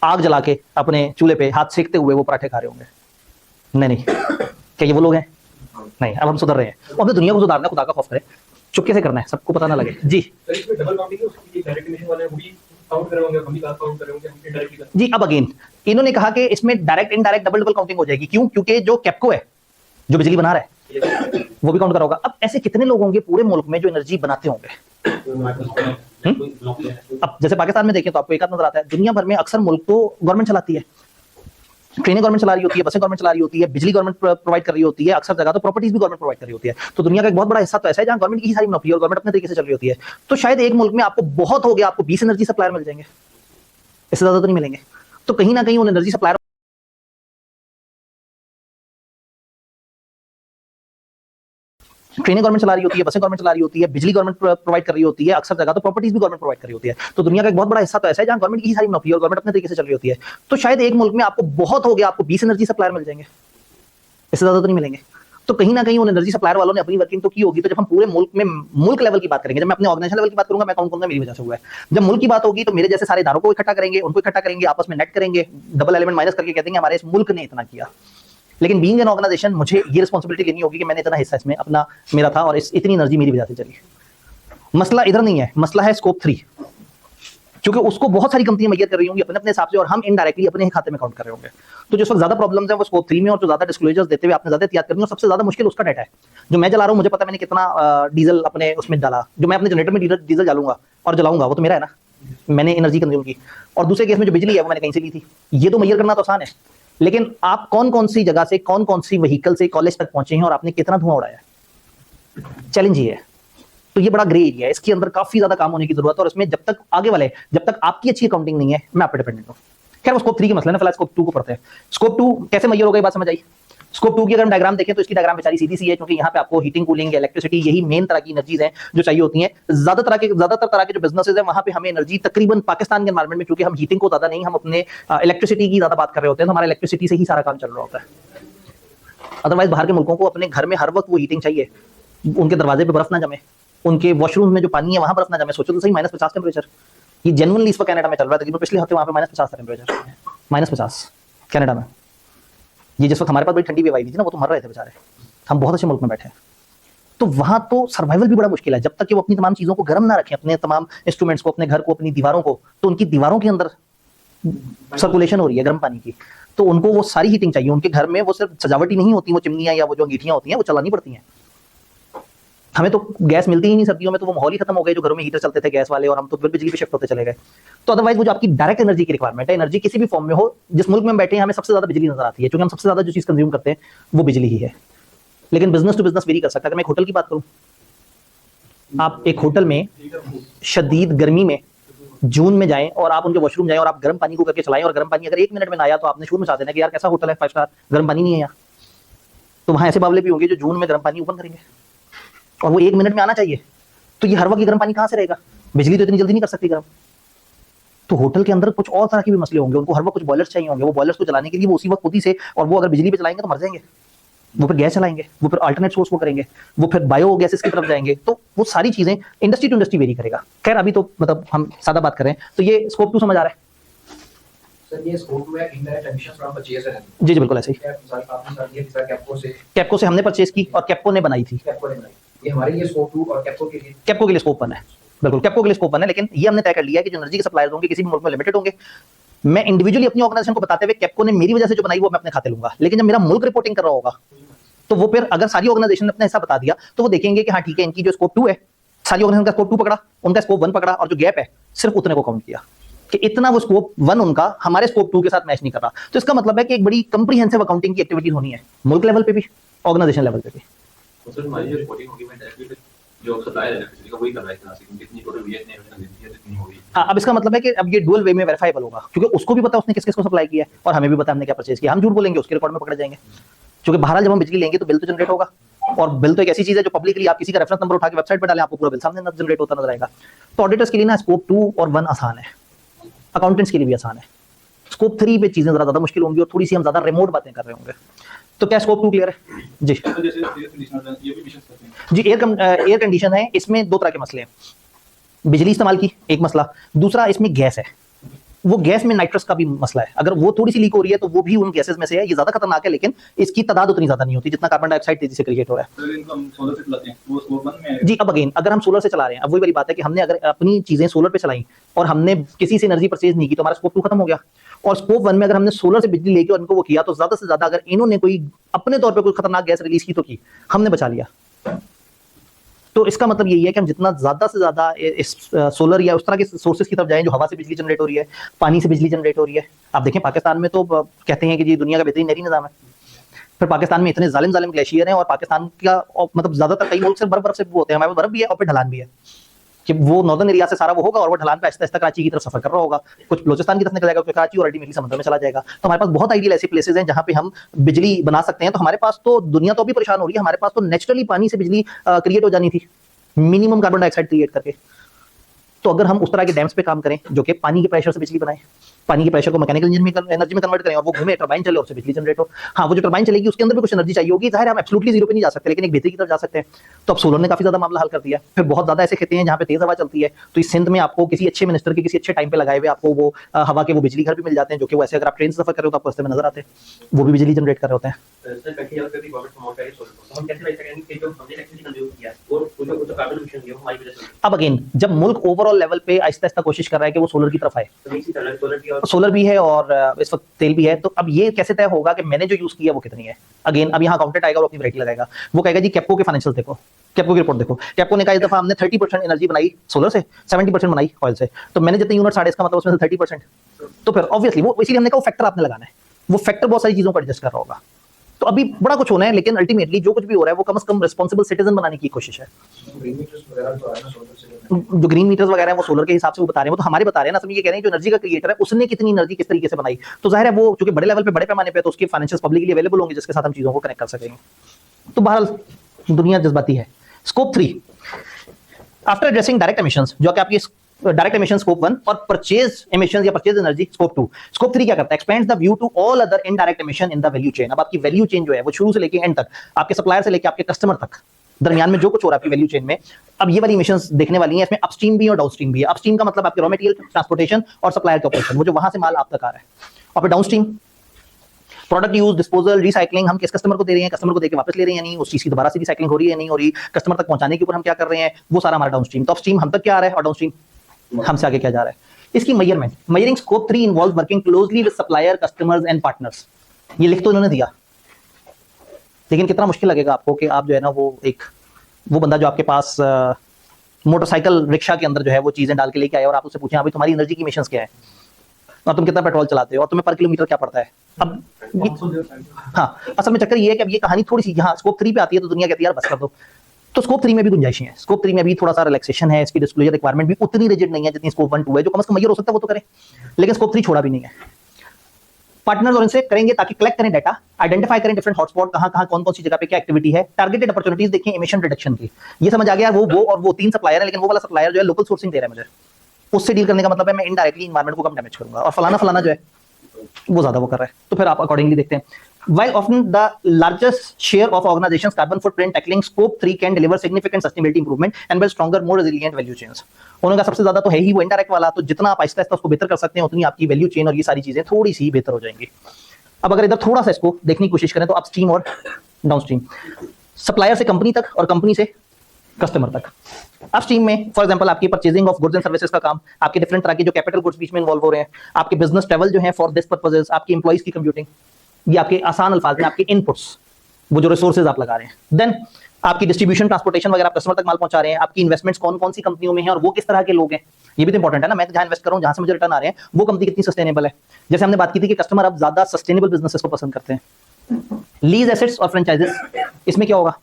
आग जला के अपने चूल्हे पे हाथ सेकते हुए वो पराठे खा रहे होंगे। नहीं नहीं, क्या ये वो लोग हैं? नहीं, अब हम सुधर रहे हैं और हमें दुनिया को सुधारना है, खुदा का खौफ करें, चुपके से करना है, सबको पता ना लगे जी। जी अब अगेन इन्होंने कहा कि इसमें direct indirect double double counting हो जाएगी। क्यों? क्योंकि जो कैप्को है जो बिजली बना रहा है वो भी काउंट करा होगा। अब ऐसे कितने लोग होंगे पूरे मुल्क में जो एनर्जी बनाते होंगे? अब जैसे पाकिस्तान में देखें तो आपको एक आध नजर आता है, दुनिया भर में अक्सर मुल्क तो गवर्नमेंट चलाती है, ट्रेनें गवर्नमेंट चला रही होती है, बसें गवर्नमेंट चला रही होती है, बिजली गवर्नमेंट प्रोवाइड कर रही होती है, अक्सर जगह तो प्रॉपर्टीज भी गवर्नमेंट प्रोवाइड कर रही होती है। तो दुनिया का एक बहुत बड़ा हिस्सा तो ऐसा है जहां गवर्नमेंट की सारी मोनोपोली और गवर्नमेंट अपने तरीके से चल रही होती है। तो शायद एक मुल्क में आपको बहुत हो गया, आपको 20 एनर्जी सप्लायर मिल जाएंगे, इससे ज्यादा तो नहीं मिलेंगे। तो कहीं ना कहीं उन एनर्जी सप्लायर ट्रेनें गवर्नमेंट चला रही होती है, बसें गवर्नमेंट चला रही होती है, बिजली गवर्नमेंट प्रोवाइड कर रही होती है, अक्सर जगह तो प्रॉपर्टीज भी गवर्नमेंट प्रोवाइड कर रही होती है। तो दुनिया का एक बहुत बड़ा हिस्सा तो ऐसा है जहां गवर्नमेंट की सारी मोनोपोली और गवर्नमेंट अपने तरीके से चल रही होती है। तो शायद एक मुल्क में आपको बहुत हो गया, आपको 20 एनर्जी सप्लायर मिल जाएंगे, इससे ज्यादा तो नहीं मिलेंगे। तो कहीं ना कहीं उन एनर्जी सप्लायर वालों ने अपनी वर्किंग तो की होगी। तो जब हम पूरे मुल्क में मुल्क लेवल की बात करेंगे, जब मैं अपने ऑर्गेनाइजेशन लेवल की बात करूंगा मैं काउंट करूंगा मेरी वजह से हुआ है। जब मुल्क की बात होगी तो मेरे जैसे सारे इदारों को इकट्ठा करेंगे, उनको इकट्ठा करेंगे, आपस में नेट करेंगे, डबल एलिमेंट माइनस करके कह देंगे हमारे इस मुल्क ने इतना किया। लेकिन बीइंग एन ऑर्गेनाइजेशन मुझे ये रिस्पांसिबिलिटी लेनी होगी कि मैंने इतना हिस्सा इसमें अपना मेरा था और इतनी एनर्जी मेरी वजह से चली। मसला इधर नहीं है, मसला है स्कोप 3, क्योंकि उसको बहुत सारी कंपनियां मैयर कर रही होंगी अपने अपने हिसाब से और हम इनडायरेक्टली अपने ही खाते में काउंट कर रहे होंगे। तो जो वक्त ज्यादा प्रॉब्लम्स है वो स्कोप 3 में और जो ज्यादा डिस्क्लोजर्स देते हुए आपने ज्यादा एहतियात करनी है और सबसे ज्यादा मुश्किल उसका डाटा है। जो मैं जला रहा हूं मुझे पता मैंने कितना डीजल अपने उसमें डाला, जो मैं अपने जनरेटर में डीजल डालूंगा और जलाऊंगा वो तो मेरा है ना, मैंने एनर्जी कंज्यूम की। और दूसरे केस में जो बिजली है वो मैंने कहीं से ली थी। ये तो मैयर करना तो आसान है, लेकिन आप कौन कौन सी जगह से कौन कौन सी व्हीकल से कॉलेज तक पहुंचे हैं और आपने कितना धुआं उड़ाया, चैलेंज ये है। तो ये बड़ा ग्रे एरिया है, इसके अंदर काफी ज्यादा काम होने की जरूरत है। और इसमें जब तक आगे वाले, जब तक आपकी अच्छी अकाउंटिंग नहीं है, मैं आप पे डिपेंडेंट हूं। खैर वो स्कोप 3 के मसले ना, फिलहाल स्कोप 2 को पढ़ते हैं। स्कोप 2 कैसे मैयर होगा ये बात समझ आई। स्कोप 2 की अगर हम डायग्राम देखें तो इसकी डायग्राम बेचारी सीधी सी है, क्योंकि यहाँ पे आपको हीटिंग, कूलिंग, इलेक्ट्रिसिटी, यही मेन तरह की एनर्जीज हैं जो चाहिए होती हैं। ज्यादातर तरह के जो बिजनेसेस हैं वहां पे हमें एनर्जी तकरीबन पाकिस्तान के एनवायरमेंट में, क्योंकि हम हीटिंग को ज्यादा नहीं, हम अपने इलेक्ट्रिसिटी की ज्यादा बात कर रहे होते हैं, तो हमारा इलेक्ट्रिसिटी से ही सारा काम चल रहा होता है। अदरवाइज बाहर के मुल्कों को अपने घर में हर वक्त वो हीटिंग चाहिए, उनके दरवाजे पे बर्फ ना जमे, उनके वॉशरूम में जो पानी है वहां बर्फ ना जमे। सोचो तो सही, -50 टेम्परेचर, ये जेन्युइनली इस वक्त कनाडा में चल रहा है। तकरीबन पिछले हफ्ते वहां पे -50 था टेम्परेचर, -50 कनाडा में। ये जिस वक्त हमारे पास बड़ी ठंडी वेव आई थी ना, वो तो मर रहे थे बेचारे, हम बहुत अच्छे मुल्क में बैठे हैं। तो वहां तो सर्वाइवल भी बड़ा मुश्किल है, जब तक कि वो अपनी तमाम चीजों को गर्म ना रखें, अपने तमाम इंस्ट्रूमेंट्स को, अपने घर को, अपनी दीवारों को, तो उनकी दीवारों के अंदर सर्कुलेशन हो रही है गर्म पानी की। तो उनको वो सारी हीटिंग चाहिए। उनके घर में वो सिर्फ सजावट ही नहीं होती, वो चिमनियां या वो जो अंगीठियां होती हैं वो चलानी पड़ती हैं। हमें तो गैस मिलती ही नहीं सर्दियों में, तो वो माहौल ही खत्म हो गए जो घरों में हीटर चलते थे गैस वाले, और हम तो फिर बिजली पे शिफ्ट होते चले गए। तो अदरवाइज वो जो आपकी डायरेक्ट एनर्जी की रिक्वायरमेंट है, एनर्जी किसी भी फॉर्म में हो, जिस मुल्क में हम बैठे हैं हमें सबसे ज्यादा बिजली नजर आती है, क्योंकि हम सबसे ज्यादा जो चीज कंज्यूम करते हैं वो बिजली ही है। लेकिन बिजनेस टू बिजनेस वेरी कर सकता है। अगर मैं एक होटल की बात करूं, आप एक होटल में शदीद गर्मी में जून में जाएं और आप उनके वॉशरूम जाएं और आप गर्म पानी को करके चलाएं, और गर्म पानी अगर 1 मिनट में ना आया तो आपने शूर मचा देना कि यार कैसा होटल है 5 स्टार, गर्म पानी नहीं है यहाँ। तो वहां ऐसे बावले भी होंगे जो जून में गर्म पानी ओपन करेंगे, और वो 1 मिनट में आना चाहिए। तो ये हर वक्त गर्म पानी कहाँ से रहेगा? बिजली तो इतनी जल्दी नहीं कर सकती गर्म। तो होटल के अंदर कुछ और तरह के भी मसले होंगे, उनको हर वक्त कुछ बॉयलर्स चाहिए होंगे, वो बॉयलर्स को चलाने के लिए वो उसी वक्त खुद ही से, और वो अगर बिजली पे चलाएंगे तो मर जाएंगे। वो फिर गैस चलाएंगे, वो फिर अल्टरनेट सोर्स वो करेंगे, वो फिर बायो गैसेस की तरफ जाएंगे। तो वो सारी चीजें इंडस्ट्री टू इंडस्ट्री वेरी करेगा। खैर अभी तो मतलब हम सादा बात कर रहे हैं, तो ये स्कोप 2 समझ आ रहा है? सर ये स्कोप 2 है इनडायरेक्ट एमिशंस फ्रॉम परचेज है। जी जी बिल्कुल ऐसे ही। आपने सर ये सर कैप्को से हमने परचेज की और कैप्को ने बनाई थी। कैप्को ने बनाई, ये हमारे लिए स्कोप 2 और कैप्को के लिए स्कोप 1 है। बिल्कुल कैप्को के लिए स्कोप 1 है, लेकिन ये हमने तय कर लिया है कि जो एनर्जी के सप्लायर्स होंगे किसी भी मुल्क में लिमिटेड होंगे। मैं इंडिविजुअली अपनी ऑर्गेनाइजेशन को बताते हुए कैप्को ने मेरी वजह से जो बनाई वो मैं अपने खाते लूंगा, लेकिन जब मेरा मुल्क रिपोर्टिंग कर रहा होगा तो वो फिर अगर सारी ऑर्गेनाइजेशन ने अपना हिस्सा बता दिया तो वो देखेंगे कि हाँ ठीक है, इनकी जो स्कोप 2 है, सारी ऑर्गेनाइजेशन का स्कोप 2 पकड़ा, उनका स्कोप 1 पकड़ा, और जो गैप है सिर्फ उतने को काउंट किया कि इतना वो स्कोप 1 उनका हमारे स्कोप 2 के साथ मैच नहीं कर रहा। तो इसका मतलब है कि एक बड़ी कंप्रीहेंसिव अकाउंटिंग की एक्टिविटी होनी है, मुल्क लेवल पे भी, ऑर्गेनाइजेशन लेवल पे भी। सर हमारी जो रिपोर्टिंग होगी मैं डायरेक्टली जो सप्लायर है इलेक्ट्रिसिटी का वही कर रहा है इस तरह से, कितनी टोटल यूएस ने कितनी होगी। हाँ, अब इसका मतलब है कि अब ये डुअल वे में वेरीफाइबल होगा, क्योंकि उसको भी पता उसने किस किस को सप्लाई किया है और हमें भी पता हमने क्या परचेज किया। हम झूठ बोलेंगे उसके रिकॉर्ड में पकड़े जाएंगे, क्योंकि बहरहाल जब हम बिजली लेंगे तो बिल तो जनरेट होगा, और बिल तो एक ऐसी चीज है जो पब्लिकली आप किसी का रेफरेंस नंबर उठा के वेबसाइट पर डालें आपको पूरा बिल सामने जनरेट होता नजर आएगा। तो ऑडिटर्स के लिए ना स्कोप 2 और 1 आसान है, अकाउंटेंट्स के लिए भी आसान है। स्कोप 3 पे चीजें ज्यादा मुश्किल होंगी और थोड़ी सी हम ज्यादा रिमोट बातें कर रहे होंगे। तो क्या स्कोप 2 क्लियर है? जी जी। एयर कंडीशन है, इसमें 2 तरह के मसले हैं। बिजली इस्तेमाल की एक मसला, दूसरा इसमें गैस है। वो गैस में नाइट्रस का भी मसला है, अगर वो थोड़ी सी लीक हो रही है तो वो भी उन गैसेस में से है। ये ज्यादा खतरनाक है, लेकिन इसकी तादाद उतनी ज्यादा नहीं होती जितना कार्बन डाइऑक्साइड तेजी से क्रिएट हो रहा है। जी, अब अगेन अगर हम सोलर से चला रहे हैं, अब वही वाली बात है कि हमने अगर अपनी चीजें सोलर पे चलाई और हमने किसी से एनर्जी परचेज नहीं की तो हमारा स्कोप 2 खत्म हो गया। और स्कोप 1 में अगर हमने सोलर से बिजली लेके और इनको वो किया तो ज्यादा से ज्यादा अगर इन्होंने कोई अपने तौर पे कोई खतरनाक गैस रिलीज की तो की, हमने बचा लिया। तो इसका मतलब यही है कि हम जितना ज्यादा से ज्यादा इस सोलर या उस तरह के सोर्सेज की तरफ जाएं जो हवा से बिजली जनरेट हो रही है, पानी से बिजली जनरेट हो रही है। आप देखें पाकिस्तान में तो कहते हैं कि ये दुनिया का बेहतरीन नहरी निजाम है, फिर पाकिस्तान में इतने जालिम ग्लेशियर हैं, और पाकिस्तान का मतलब ज्यादातर कई मुल्क से बर्फ से होते हैं, हमारे पास बर्फ भी है और फिर ढलान भी है कि वो नॉर्दर्न एरिया से सारा वो होगा और वो ढलान पे आहिस्ता आहिस्ता कराची की तरफ सफर कर रहा होगा, कुछ बलोचिस्तान की तरफ निकल जाएगा, कुछ कराची और अल्टीमेटली समुद्र में चला जाएगा। तो हमारे पास बहुत आइडियल ऐसे प्लेसेस हैं जहां पे हम बिजली बना सकते हैं। तो हमारे पास तो दुनिया तो अभी परेशान हो रही है, हमारे पास तो नेचुरली पानी से बिजली क्रिएट हो जानी थी मिनिमम कार्बन डाइऑक्साइड क्रिएट करके। तो अगर हम उस तरह के डैम्स पे काम करें जो कि पानी के प्रेशर से बिजली बनाए, पानी के प्रेशर को मैकेनिकल एनर्जी में कन्वर्ट करें और वो घूमे, टरबाइन चले और उससे बिजली जनरेट हो। हाँ, वो जो टरबाइन चलेगी उसके अंदर भी कुछ एनर्जी चाहिए होगी, जाहिर है हम एब्सोल्युटली जीरो पे नहीं जा सकते, लेकिन एक बेहतरी की तरफ जा सकते हैं। तो अब सोलर ने काफी ज्यादा मामला हल कर दिया। फिर बहुत ज्यादा ऐसे खेते हैं जहाँ पे तेज हवा चलती है, तो इस सिंध में आपको किसी अच्छे मिनिस्टर के किसी अच्छे टाइम पे लगाए हुए आपको वो हवा के वो बिजली घर भी मिल जाते हैं, जो कि वैसे अगर आप ट्रेन से सफर कर रहे हो तो आपको रास्ते में नजर आते हैं, वो भी बिजली जनरेट कर रहे होते हैं। अब अगेन जब मुल्क ओवरऑल लेवल पे आहिस्ता आहिस्ता कोशिश कर रहा है कि वो सोलर की तरफ आए, सोलर भी है और इस वक्त तेल भी है, तो अब ये कैसे तय होगा कि मैंने जो यूज किया वो कितनी है? अगेन अब यहाँ अकाउंटेंट आएगा और अपनी वैरायटी लगाएगा, वो कहेगा जी कैप्को के फाइनेंशियल देखो, कैप्को की रिपोर्ट देखो। कैप्को ने कहा इस दफा हमने 30% एनर्जी बनाई सोलर से, 70% बनाई ऑयल से, तो मैंने जितने यूनिट साढ़े, इसका मतलब उसमें से 30%। तो फिर ऑब्वियसली वो इसीलिए हमने कहा फैक्टर आपने लगाना है, वो फैक्टर बहुत सारी चीजों को एडजस्ट कर रहा होगा। तो अभी बड़ा कुछ होना है, लेकिन अल्टीमेटली जो कुछ भी हो रहा है वो कम से कम रिस्पॉन्सिबल सिटीजन बनाने की कोशिश है। जो ग्रीन मीटर्स वगैरह हैं वो सोलर के हिसाब से वो बता रहे हैं, वो तो हमारे बता रहे हैं ना, सब ये कह रहे हैं जो एनर्जी का क्रिएटर है उसने कितनी एनर्जी किस तरीके से बनाई। तो जाहिर है वो चूंकि बड़े लेवल पे बड़े पैमाने पे तो उसके फाइनेंशियल पब्लिकली अवेलेबल होंगे जिसके साथ हम चीजों को कनेक्ट कर सकेंगे। तो बहरहाल दुनिया जज्बाती है। Scope 3 after addressing direct emissions, जो कि आपकी डायरेक्ट एमिशन स्कोप 1 और परचेज एमिशंस या परचेज एनर्जी स्कोप 2। स्कोप 3 क्या करता है? Expands the view to all other indirect emission in the value chain. अब आपकी वैल्यू चेन जो है वो शुरू से लेके एंड तक, आपके सप्लायर से लेके आपके कस्टमर तक, दरमियान में जो कुछ हो रहा है आपकी वैल्यू चेन में, अब ये वाली एमिशंस देखने वाली हैं। इसमें अपस्ट्रीम भी है और डाउनस्ट्रीम भी है। अपस्ट्रीम का मतलब आपके रॉ मटेरियल, ट्रांसपोर्टेशन और सप्लायर के ऑपरेशन, वो जो वहां से माल आप तक आ रहा है। और फिर downstream product use, disposal, recycling, हम किस कस्टमर को दे रहे हैं, कस्टमर को देके वापस ले रहे हैं या नहीं, उस चीज की दोबारा से रिसाइकलिंग हो रही है नहीं हो रही, कस्टमर तक पहुंचाने के ऊपर हम क्या कर रहे हैं, वो सारा हमारा डाउनस्ट्रीम। तो अपस्ट्रीम हम तक क्या आ रहा है और डाउनस्ट्रीम हमसे आगे क्या जा रहा है। इसकी measuring scope 3 involve working closely with supplier, customers and partners. ये लिख तो इन्होंने दिया, लेकिन कितना मुश्किल लगेगा आपको कि आप जो है ना वो बंदा जो आपके पास मोटरसाइकिल रिक्शा के अंदर जो है वो चीजें डाल के लेके आए और आप उससे पूछें अभी तुम्हारी एनर्जी की इमिशंस क्या है और तुम कितना पेट्रोल चलाते हो और तुम्हें पर किलोमीटर क्या पड़ता है। अब हाँ, असल में चक्कर ये है कि अब ये कहानी थोड़ी सी यहाँ स्कोप 3 पे आती है तो दुनिया कहती है यार बस कर दो। तो स्कोप 3 में भी गुंजाइशें हैं, स्कोप 3 में भी थोड़ा सा रिलैक्सेशन है, इसकी डिस्क्लोजर रिक्वायरमेंट भी उतनी रिजिड नहीं है जितनी स्कोप 1 2 है, जो कम से कम मेजर हो सकता है वो तो करें, लेकिन स्कोप 3 छोड़ा भी नहीं है। पार्टनर्स और इनसे करेंगे ताकि कलेक्ट करें डाटा, आइडेंटिफाई करें डिफरेंट हॉटस्पॉट कहां कौन सी जगह पे क्या एक्टिविटी है, टारगेटेड अपॉर्चुनिटीज देखें इमिशन रिडक्शन की। ये समझ आ गया वो और वो 3 सप्लायर है, लेकिन वो वाला सप्लायर जो है लोकल सोर्सिंग दे रहा है मुझे, उससे डील करने का मतलब है मैं इनडायरेक्टली एनवायरनमेंट को कम डैमेज करूंगा और फलाना जो है वो ज्यादा वो कर रहा है। तो फिर आप अकॉर्डिंगली देखते हैं। While often the largest share of organizations carbon footprint tackling scope 3 can deliver significant sustainability improvement and build stronger more resilient value chains। उनका सबसे ज्यादा तो है ही वो इनडायरेक्ट वाला, तो जितना आप आहिस्ता आहिस्ता उसको बेहतर कर सकते हैं उतनी आपकी वैल्यू चेन और ये सारी चीजें थोड़ी सी बेहतर हो जाएंगी। अब अगर इधर थोड़ा सा इसको देखने की कोशिश करें तो अपस्ट्रीम और डाउनस्ट्रीम, सप्लायर से कंपनी तक और कंपनी से कस्टमर तक। अपस्ट्रीम में फॉर एग्जांपल आपकी purchasing of goods and services का काम, आपके डिफरेंट तरह के जो कैपिटल गुड्स बीच में इन्वॉल्व हो रहे हैं, आपके बिजनेस ट्रैवल जो है फॉर दिस पर्पसेस, आपकी एम्प्लॉइज की कंप्यूटिंग, ये आपके आसान अल्फाज में आपके इनपुट्स, वो जो रिसोर्सेज आप लगा रहे हैं। देन आपकी डिस्ट्रीब्यूशन ट्रांसपोर्टेशन वगैरह, आप कस्टमर तक माल पहुंचा रहे हैं, आपकी इन्वेस्टमेंट्स कौन कौन सी कंपनियों में है और वो किस तरह के लोग हैं, ये भी तो इंपॉर्टेंट है ना। मैं जहां इन्वेस्ट कर रहा हूं, जहां से मुझे रिटर्न आ रहे हैं, वो कंपनी कितनी सस्टेनेबल है। जैसे हमने बात की थी कि कस्टमर अब ज्यादा सस्टेनेबल बिजनेसेस को पसंद करते हैं। लीज एसेट्स और फ्रेंचाइजेस, इसमें क्या होगा,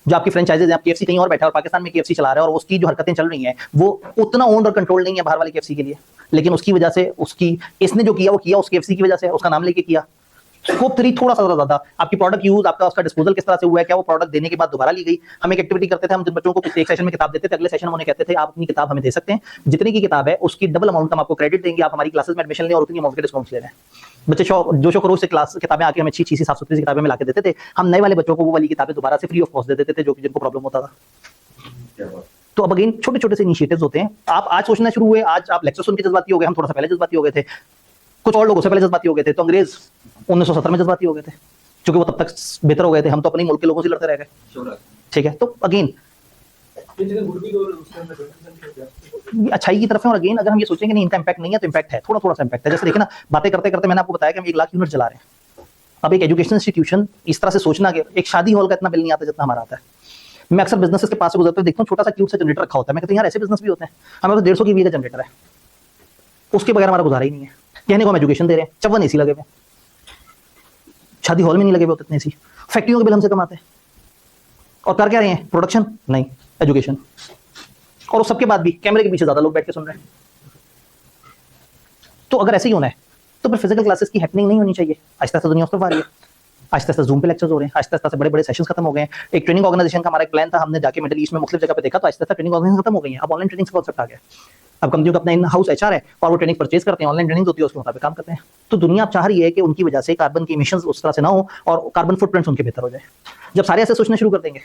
जो आपकी फ्रेंचाइजेज है, आप केएफसी कहीं और बैठा है और पाकिस्तान में केएफसी चला रहा है और उसकी जो हरकतें चल रही हैं वो उतना ओन्ड और कंट्रोल नहीं है बाहर वाले केएफसी के लिए, लेकिन उसकी वजह से इसने जो किया वो किया उस केएफसी की वजह से, उसका नाम लेके किया। स्कोप 3 थोड़ा सा ज्यादा, आपकी प्रोडक्ट यूज, आपका उसका डिस्पोजल किस तरह से हुआ है, क्या वो प्रोडक्ट देने के बाद दोबारा ली गई। हम एक एक्टिविटी करते थे, हम जिन बच्चों को एक सेशन में किताब देते थे, अगले सेशन में उन्हें कहते थे आप अपनी किताब हमें दे सकते हैं, जितने की किताब है उसकी डबल अमाउंट हम आपको क्रेडिट देंगे, आप हमारी क्लासेस में एडमिशन लें और उतनी अमाउंट के डिस्काउंट ले लें। बच्चे जोशो खरोश से क्लास किताबें आके हमें अच्छी 700 किताबें मिला के देते थे। हम नए वाले बच्चों को वो वाली किताबें दोबारा से फ्री ऑफ कॉस्ट दे देते थे, जो जिनको प्रॉब्लम होता था। तो अब अगेन छोटे छोटे से इनिशिएटिव्स होते हैं। आप आज सोचना शुरू हुए, आज आप लेक्चर सुन के जज्बाती हो गए, हम थोड़ा सा पहले जज्बाती हो गए थे, कुछ और लोग उससे पहले जज्बाती हो गए थे, तो अंग्रेज 1970 में जज्बाती हो गए थे, क्योंकि वो तब तक बेहतर हो गए थे, हम तो अपने मुल्क के लोगों से लड़ते रह गए। ठीक है, तो अगेन अच्छाई की तरफ है। और अगेन अगर हम ये सोचेंगे नहीं इनका इंपैक्ट नहीं है, तो इंपैक्ट है, थोड़ा थोड़ा सा इंपैक्ट है। जैसे देखिए ना, बातें करते करते मैंने आपको बताया कि हम 1 लाख यूनिट चला रहे हैं। अब एक एजुकेशन इंस्टीट्यूशन इस तरह से सोचना कि एक शादी हॉल का इतना बिल नहीं आता जितना हमारा आता है। मैं अक्सर बिजनेसेस के पास से गुजरते देखता हूँ, छोटा सा क्यूट सा जनरेटर रखा होता है। मैं कहता हूँ यार ऐसे बिजनेस भी होते हैं, हमारे पास 150 की का जनरेटर है, उसके बगैर हमारा गुजारा ही नहीं है। कहने को हम एजुकेशन दे रहे हैं, 54 एसी लगे हुए, शादी हॉल में नहीं लगे हुए होते इतने एसी, फैक्ट्रियों के बिल हमसे कमाते हैं और कर क्या रहे हैं, प्रोडक्शन नहीं, एजुकेशन। और उस सबके बाद भी कैमरे के पीछे ज्यादा लोग बैठ के सुन रहे हैं। तो अगर ऐसे ही होना है तो फिर फिजिकल क्लासेस की हैपनिंग नहीं होनी चाहिए। आहिस्ता आहिस्ता दुनिया उस तरफ आ रही है, आहिस्ता आहिस्ता जूम पे लेक्चर्स हो रहे हैं, आहिस्ता आहिस्ता से बड़े बड़े सेशंस खत्म हो गए हैं। एक ट्रेनिंग ऑर्गेनाइजेशन का हमारा एक प्लान था, हमने जाके मिडिल ईस्ट में मुख्तलिफ जगह पे देखा, तो आहिस्ता आहिस्ता ट्रेनिंग ऑर्गेनाइजेशन खत्म हो गई है। अब ऑनलाइन ट्रेनिंग का कॉन्सेप्ट आ गया। अब कंपनियों का अपना इन हाउस एचआर है और वो ट्रेनिंग परचेज करते हैं, ऑनलाइन ट्रेनिंग होती है, उसके मुताबिक काम करते हैं। तो दुनिया अब चाह रही है कि उनकी वजह से कार्बन की इमिशंस उस तरह से ना हो और कार्बन फुटप्रिंट्स उनके बेहतर हो जाए। जब सारे ऐसे सोचना शुरू कर देंगे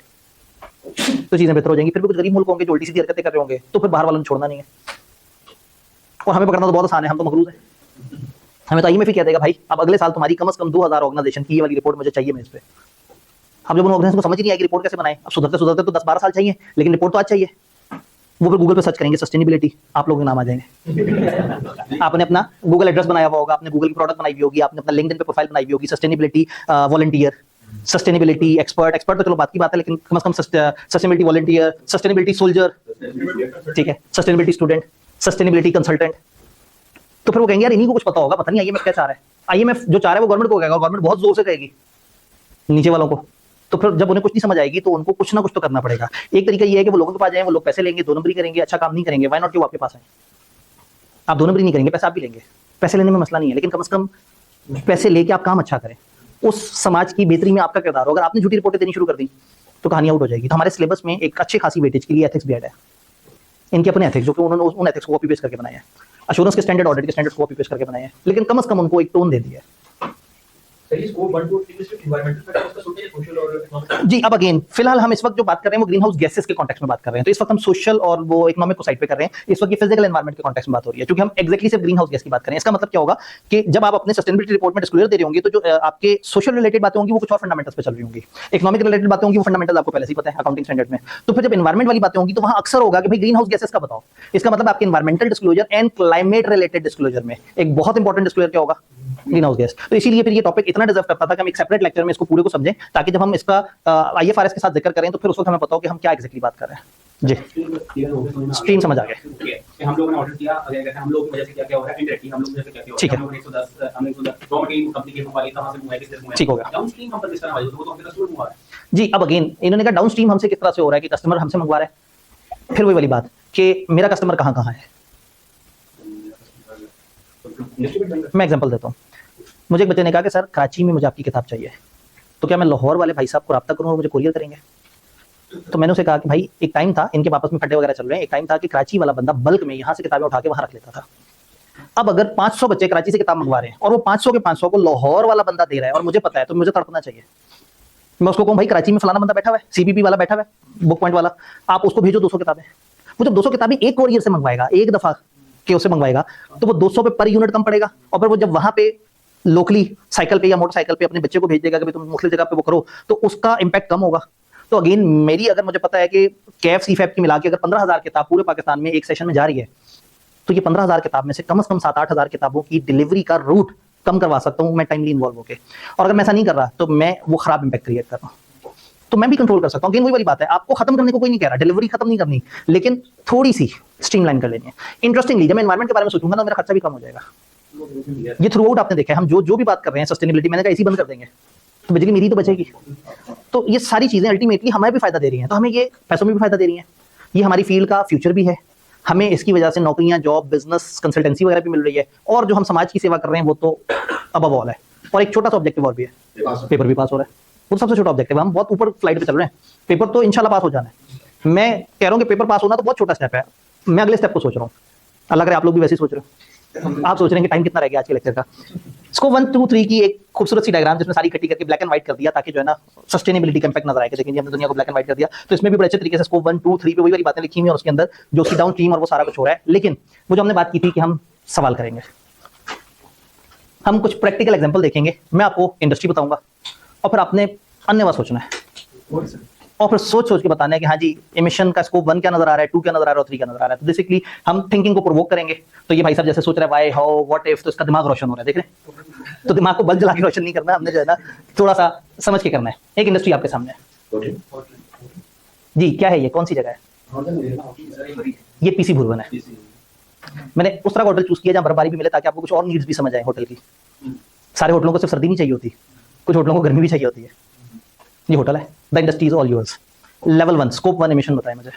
तो चीजें बेहतर हो जाएंगी। फिर भी कुछ गरीब मुल्क होंगे जो उल्टी सीधी हरकतें कर रहे होंगे, तो फिर बाहर वालों ने छोड़ना नहीं है। और हमें पकड़ना तो बहुत आसान है, हम तो मकरूज हैं। हमें तो IMF ही कह देगा भाई अब अगले साल तुम्हारी कम से कम 2000 ऑर्गेनाइजेशन की ये वाली रिपोर्ट मुझे चाहिए। मैं इस पे अब जब उन ऑर्गेनाइजेशन को समझ ही नहीं आएगी रिपोर्ट कैसे बनाए, अब सुधरते सुधरते तो 10-12 साल चाहिए, लेकिन रिपोर्ट तो आज चाहिए। वो फिर गूगल पे सर्च करेंगे सस्टेनेबिलिटी, आप लोगों के नाम आ जाएंगे। आपने अपना गूगल एड्रेस बनाया हुआ होगा, आपने गूगल की प्रोडक्ट बनाई हुई होगी, आपने अपना लिंक्डइन पे प्रोफाइल बनाई हुई होगी, सस्टेनेबिलिटी वॉलंटियर, सस्टेनेबिलिटी एक्सपर्ट तो चलो बात की बात है, लेकिन कम से कम सस्टेनेबिलिटी वॉलंटियर, सस्टेनेबिलिटी सोल्जर, ठीक है, सस्टेनेबिलिटी स्टूडेंट, सस्टेनेबिलिटी कंसल्टेंट। तो फिर वो कहेंगे यार इन्हीं को कुछ पता होगा, पता नहीं IMF क्या चाह रहा है। IMF जो चाह रहा है वो गवर्नमेंट को कहेगा, गवर्नमेंट बहुत जोर से कहेगी नीचे वालों को। तो फिर जब उन्हें कुछ नहीं समझ आएगी तो उनको कुछ ना कुछ तो करना पड़ेगा। एक तरीका ये है कि वो लोगों के पास जाएं, वो लोग पैसे लेंगे, 2 नंबरी करेंगे, अच्छा काम नहीं करेंगे, व्हाई नॉट कि वो आपके पास आए। आप 2 नंबरी नहीं करेंगे, पैसे आप भी लेंगे, पैसे लेने में मसला नहीं है, लेकिन कम से कम पैसे लेके आप काम अच्छा करें, उस समाज की बेहतरी में आपका किरदार हो। अगर आपने झूठी रिपोर्टें देनी शुरू कर दी तो कहानी आउट हो जाएगी। तो हमारे सिलेबस में एक अच्छी खासी वेटेज के लिए एथिक्स भी ऐड है, इनके अपने एथिक्स, जो कि उन्होंने उन एथिक्स को कॉपी पेस्ट करके बनाए हैं, अश्योरेंस के स्टैंडर्ड, ऑडिट के स्टैंडर्ड को कॉपी पेस्ट करके बनाए हैं, लेकिन कम से कम उनको एक टोन दे दिया है। सर ये स्कोप 1 2 3 सिर्फ एनवायरमेंटल फैक्टर्स का सोचते हैं, सोशल और इकोनॉमिक। जी, अब अगेन फिलहाल हम इस वक्त जो बात कर रहे हैं वो ग्रीन हाउस गैसेस के कॉन्टेक्स्ट में बात कर रहे हैं, तो इस वक्त हम सोशल और वो इकोनॉमिक को साइड पे कर रहे हैं। इस वक्त ये फिजिकल एनवायरमेंट के कॉन्टेक्स्ट में बात हो रही है, क्योंकि हम एक्जैक्टली सिर्फ ग्रीन हाउस गैस की बात करें। इसका मतलब क्या होगा कि जब आप अपने सस्टेनेबिलिटी रिपोर्ट में डिस्क्लोजर दे रहे होंगे तो जो आपके सोशल रिलेटेड बातें होंगी वो कुछ और फंडामेंटल्स पे चल रही होंगी, इकोनॉमिक रिलेटेड बातें होंगी वो फंडामेंटल आपको पहले से ही पता है अकाउंटिंग स्टैंडर्ड में। तो फिर जब एनवायरमेंट वाली बातें होंगी तो वहां अक्सर होगा कि भाई ग्रीन हाउस गैसेस का बताओ। इसका मतलब आपके environmental disclosure and climate related disclosure में एक बहुत इंपॉर्टेंट डिस्क्लोजर क्या होगा, ग्रीन हाउस गैस। तो इसीलिए फिर ये टॉपिक इतना डिजर्व करता था कि हम एक सेपरेट लेक्चर में इसको पूरे को समझें, ताकि जब हम इसका आईएफआरएस के साथ जिक्र करें तो फिर उस वक्त हमें पता हो कि हम क्या एग्जैक्टली बात कर रहे हैं। जी, स्ट्रीम समझ आ गया। ओके, कि हम लोगों ने ऑर्डर किया, अगर कहते हैं हम लोग की वजह से क्या-क्या हो रहा है, इनडायरेक्टली हम लोग की वजह से क्या-क्या हो ठीक रहा है। हम लोग 110 हमने 110 रॉ मटेरियल कंपनी के मोबाइल कहां से मंगवाए, किससे मंगवाए, ठीक हो गया। डाउनस्ट्रीम हम पर किस तरह वाली वो तो हमने कस्टमर मंगवा रहा है। जी, अब अगेन इन्होंने कहा डाउनस्ट्रीम हमसे किस तरह से हो रहा है कि कस्टमर हमसे मंगवा रहा है। फिर वही वाली बात कि मेरा कस्टमर कहाँ कहाँ है। मैं एग्जांपल देता हूँ। मुझे एक बच्चे ने कहा कि सर कराची में मुझे आपकी किताब चाहिए, तो क्या मैं लाहौर वाले भाई साहब को रब्ता करूँ और मुझे कोरियर करेंगे। तो मैंने उसे कहा कि भाई एक टाइम था, इनके आपस में फटे वगैरह चल रहे हैं, एक टाइम था कि कराची वाला बंदा बल्क में यहाँ से किताबें उठा के वहां रख लेता था। अब अगर 500 बच्चे कराची से किताब मंगवा रहे हैं और वो 500 के 500 को लाहौर वाला बंदा दे रहा है और मुझे पता है, तो मुझे तड़पना चाहिए। मैं उसको कहूँ भाई कराची में फलाना बंदा बैठा हुआ है, सीपीपी वाला बैठा हुआ है, बुक पॉइंट वाला, आप उसको भेजो 200 किताबें। वो जब 200 किताबें एक कोरियर से मंगवाएगा, एक दफा के उसे मंगवाएगा, तो वो 200 पे पर यूनिट कम पड़ेगा। और फिर वो जब वहां पे लोकली साइकिल पे या मोटरसाइकिल पे अपने बच्चे को भेज देगा कि तुम मुख्तलिफ जगह पे वो करो, तो उसका इंपैक्ट कम होगा। तो अगेन मेरी, अगर मुझे पता है कि कैफ सीफैप की मिला के अगर 15,000 किताब पूरे पाकिस्तान में एक सेशन में जा रही है, तो ये 15,000 किताब में से कम 7-8 हज़ार किताबों की डिलीवरी का रूट कम करवा सकता हूँ मैं टाइमली इन्वॉल्व होकर। और अगर मैं ऐसा नहीं कर रहा तो मैं वो खराब इंपैक्ट क्रिएट कर रहा हूँ, तो मैं भी कंट्रोल कर सकता हूँ। वही वाली बात है, आपको खत्म करने को कोई नहीं कह रहा, डिलीवरी खत्म नहीं करनी, लेकिन थोड़ी सी स्ट्रीमलाइन कर लेनी है। इंटरेस्टिंगली जब मैं एनवायरमेंट के बारे में सोचूंगा ना, मेरा खर्चा भी कम हो जाएगा। ये थ्रू आउट आपने देखा है, हम जो भी बात कर रहे हैं सस्टेनेबिलिटी, मैंने कहा इसी बंद कर देंगे तो बिजली मेरी तो बचेगी। तो ये सारी चीजें अल्टीमेटली हमें भी फायदा दे रही हैं, तो हमें ये पैसों में भी फायदा दे रही हैं। ये हमारी फील्ड का फ्यूचर भी है, हमें इसकी वजह से नौकरियां, जॉब, बिजनेस, कंसल्टेंसी वगैरह भी मिल रही है, और जो हम समाज की सेवा कर रहे हैं वो तो अबव ऑल है। और एक छोटा सा ऑब्जेक्टिव और भी है, पेपर भी पास हो रहा है, वो सबसे छोटा ऑब्जेक्टिव है। हम बहुत ऊपर फ्लाइट पे चल रहे हैं, पेपर तो इंशाल्लाह पास हो जाना है। मैं कह रहा हूँ कि पेपर पास होना तो बहुत छोटा स्टेप है, मैं अगले स्टेप को सोच रहा हूँ। अल्लाह करे आप लोग भी वैसे ही सोच रहे हो। आप सोच रहे हैं कि टाइम कितना रह गया आज के लेक्चर का। स्कोप 1 2 3 की एक खूबसूरत सी डायग्राम जिसमें सारी इकट्ठी करके ब्लैक एंड व्हाइट कर दिया, ताकि जो है ना सस्टेनेबिलिटी का इंपैक्ट नजर आए कि देखिए हमने दुनिया को ब्लैक एंड व्हाइट कर दिया। तो इसमें भी बड़े अच्छे तरीके से स्कोप 1 2 3 पे वही वाली बातें लिखी हुई हैं, और उसके अंदर जो उसकी डाउन स्ट्रीम और वो सारा कुछ हो रहा है। लेकिन वो जो हमने बात की थी कि हम सवाल करेंगे, हम कुछ प्रैक्टिकल एग्जाम्पल देखेंगे, मैं आपको इंडस्ट्री बताऊंगा और फिर आपने अन्य सोचना है और फिर सोच सोच के बताना है कि हाँ जी एमिशन का स्कोप 1 क्या नजर आ रहा है, 2 क्या नजर आ रहा है और 3 क्या नजर आ रहा है। तो बेसिकली हम थिंकिंग को प्रोवोक करेंगे। तो ये भाई साहब जैसे सोच रहे हैं वाई हाउ व्हाट इफ, तो इसका दिमाग रोशन हो रहा है, देख रहे हैं। तो दिमाग को बल्ब जला के रोशन नहीं करना, हमने जो है ना थोड़ा सा समझ के करना है। एक इंडस्ट्री आपके सामने है जी, क्या है ये, कौन सी जगह है? ये पीसी भुरवन है। मैंने उस तरह का होटल चूज किया जहाँ बर्फबारी भी मिले, ताकि आपको कुछ और नीड्स भी समझ आए होटल की। सारे होटलों को सिर्फ सर्दी नहीं चाहिए होती, कुछ होटलों को गर्मी भी चाहिए होती है। ये होटल है, the industry is all yours. Level 1 scope 1 emission बताएं मुझे।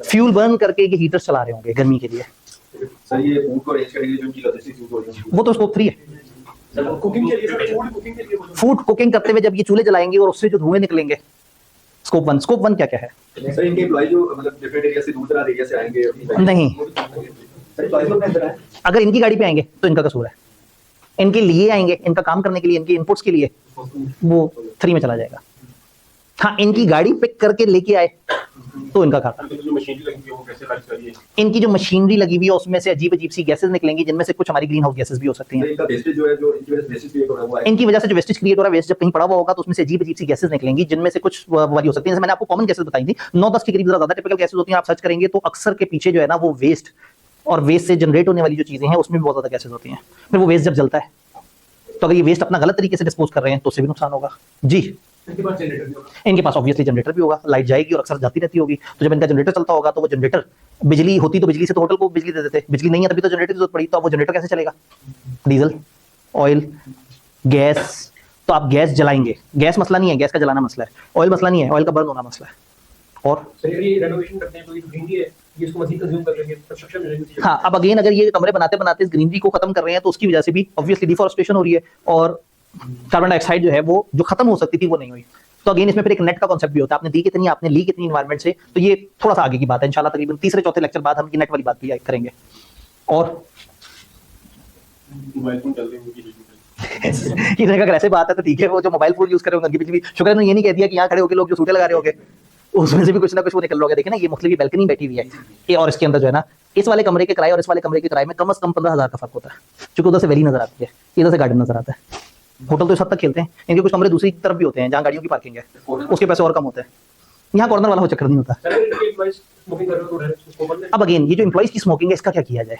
फ्यूल बर्न करके ये हीटर्स चला रहे होंगे गर्मी के लिए, सर ये फूड को अरेंज करने के लिए जो उनकी लॉजिस्टिक्स यूज हो रही है वो तो स्कोप 3 है। कुकिंग के लिए सर, फूड कुकिंग के लिए फूड कुकिंग करते हुए जब ये चूल्हे जलाएंगे और उससे जो धुएं निकलेंगे, स्कोप 1। स्कोप 1 क्या क्या है? सर इनके एम्प्लॉय जो मतलब डिफरेंट एरिया से दूर दराज एरिया से आएंगे नहीं, सर एम्प्लॉइज लोग अंदर है। अगर इनकी गाड़ी पे आएंगे तो इनका कसूर है, इनके लिए आएंगे, इनका काम करने के लिए, इनके इनपुट्स के लिए, वो 3 में चला जाएगा। हाँ, इनकी गाड़ी पिक करके लेके आए तो इनका खाता। जो मशीनरी लगी हुई है वो कैसे खर्च करिए इनकी जो मशीनरी लगी हुई है उसमें से अजीब अजीब सी गैसेस निकलेंगी, जिनमें से कुछ हमारी ग्रीन हाउस गैसेस भी हो सकती हैं। इनका वेस्टेज जो है, जो इनकी वजह से वेस्टेज क्रिएट हो रहा है वो है। इनकी वजह से जो वेस्टेज क्रिएट हो रहा है, वेस्ट जब कहीं पड़ा हुआ होगा तो उसमें से अजीब अजीब सी गैसेस निकलेंगी, जिनमें से कुछ वाली हो सकती है। जैसे मैंने आपको कॉमन गैसेस बताई थी, 9-10 के करीब ज्यादा टिपिकल गैसेस होती हैं। आप सर्च करेंगे तो अक्सर के पीछे जो है ना वो वेस्ट और वेस्ट से जनरेट होने वाली जो चीजें हैं उसमें भी बहुत ज्यादा गैसेस होती हैं। फिर वो वेस्ट जब जलता है तो अगर ये वेस्ट अपना गलत तरीके से डिस्पोज कर रहे हैं तो उससे भी नुकसान होगा जी। इनके पास जनरेटर भी होगा, इनके पास ऑब्वियसली जनरेटर भी होगा, लाइट जाएगी और अक्सर जाती रहती होगी। तो जब इनका जनरेटर चलता होगा तो वो जनरेटर, बिजली होती तो बिजली से तो होटल को बिजली दे देते, बिजली नहीं है तभी तो जनरेटर की जरूरत पड़ी, तो अब वो जनरेटर कैसे चलेगा? Diesel, oil, gas. तो आप गैस जलाएंगे, गैस मसला नहीं है, गैस का जलाना मसला है। ऑयल मसला नहीं है, ऑयल का बर्न होना मसला है। और सर ये रेनोवेशन करते हैं तो ये ग्रीनरी है, ये इसको मजीद कंज्यूम कर लेंगे, कंस्ट्रक्शन में नहीं। हाँ, अब अगेन अगर ये कमरे बनाते बनाते इस ग्रीनरी को खत्म कर रहे हैं तो उसकी वजह से भी ऑब्वियसली डिफॉरेस्टेशन हो रही है और कार्बन डाइऑक्साइड जो है वो जो खत्म हो सकती थी वो नहीं हुई। तो अगेन इसमें फिर एक नेट का कॉन्सेप्ट भी होता है, आपने दी कितनी, आपने ली कितनी एनवायरनमेंट से। तो ये थोड़ा सा आगे की बात है, इंशाल्लाह तकरीबन 3-4 लेक्चर बाद हम ये नेट वाली बात भी करेंगे। और मोबाइल फोन चलते हैं उनकी बिजली किसी का अगर ऐसे बात है तो ठीक है, वो जो मोबाइल फोन यूज कर रहे होंगे उनकी बिजली, शुक्र है उन्होंने ये नहीं कह दिया कि यहाँ खड़े होकर लोग जो सूटे लगा रहे होंगे उसमें से भी कुछ ना कुछ वो निकल रहा होगा। देखिए ना, ये मुख्तलिफ बैल्कनी बैठी हुई है ये, और इसके अंदर जो है ना, इस वाले कमरे के किराए और इस वाले कमरे के किराए में कम से कम 15,000 का फर्क होता है, क्योंकि उधर से वैली नजर आती है, इधर से गार्डन नजर आता है। होटल तो इस हद तक खेलते हैं, इनके कुछ कमरे दूसरी तरफ भी होते हैं जहाँ गाड़ियों की पार्किंग है, उसके पैसे और कम होते हैं। यहाँ कॉर्नर वाला वो चक्कर नहीं होता। सर अगर इनके एम्प्लॉइज स्मोकिंग कर रहे हो तो उसको बंद अब अगेन ये जो एम्प्लॉइज की स्मोकिंग है, इसका क्या किया जाए?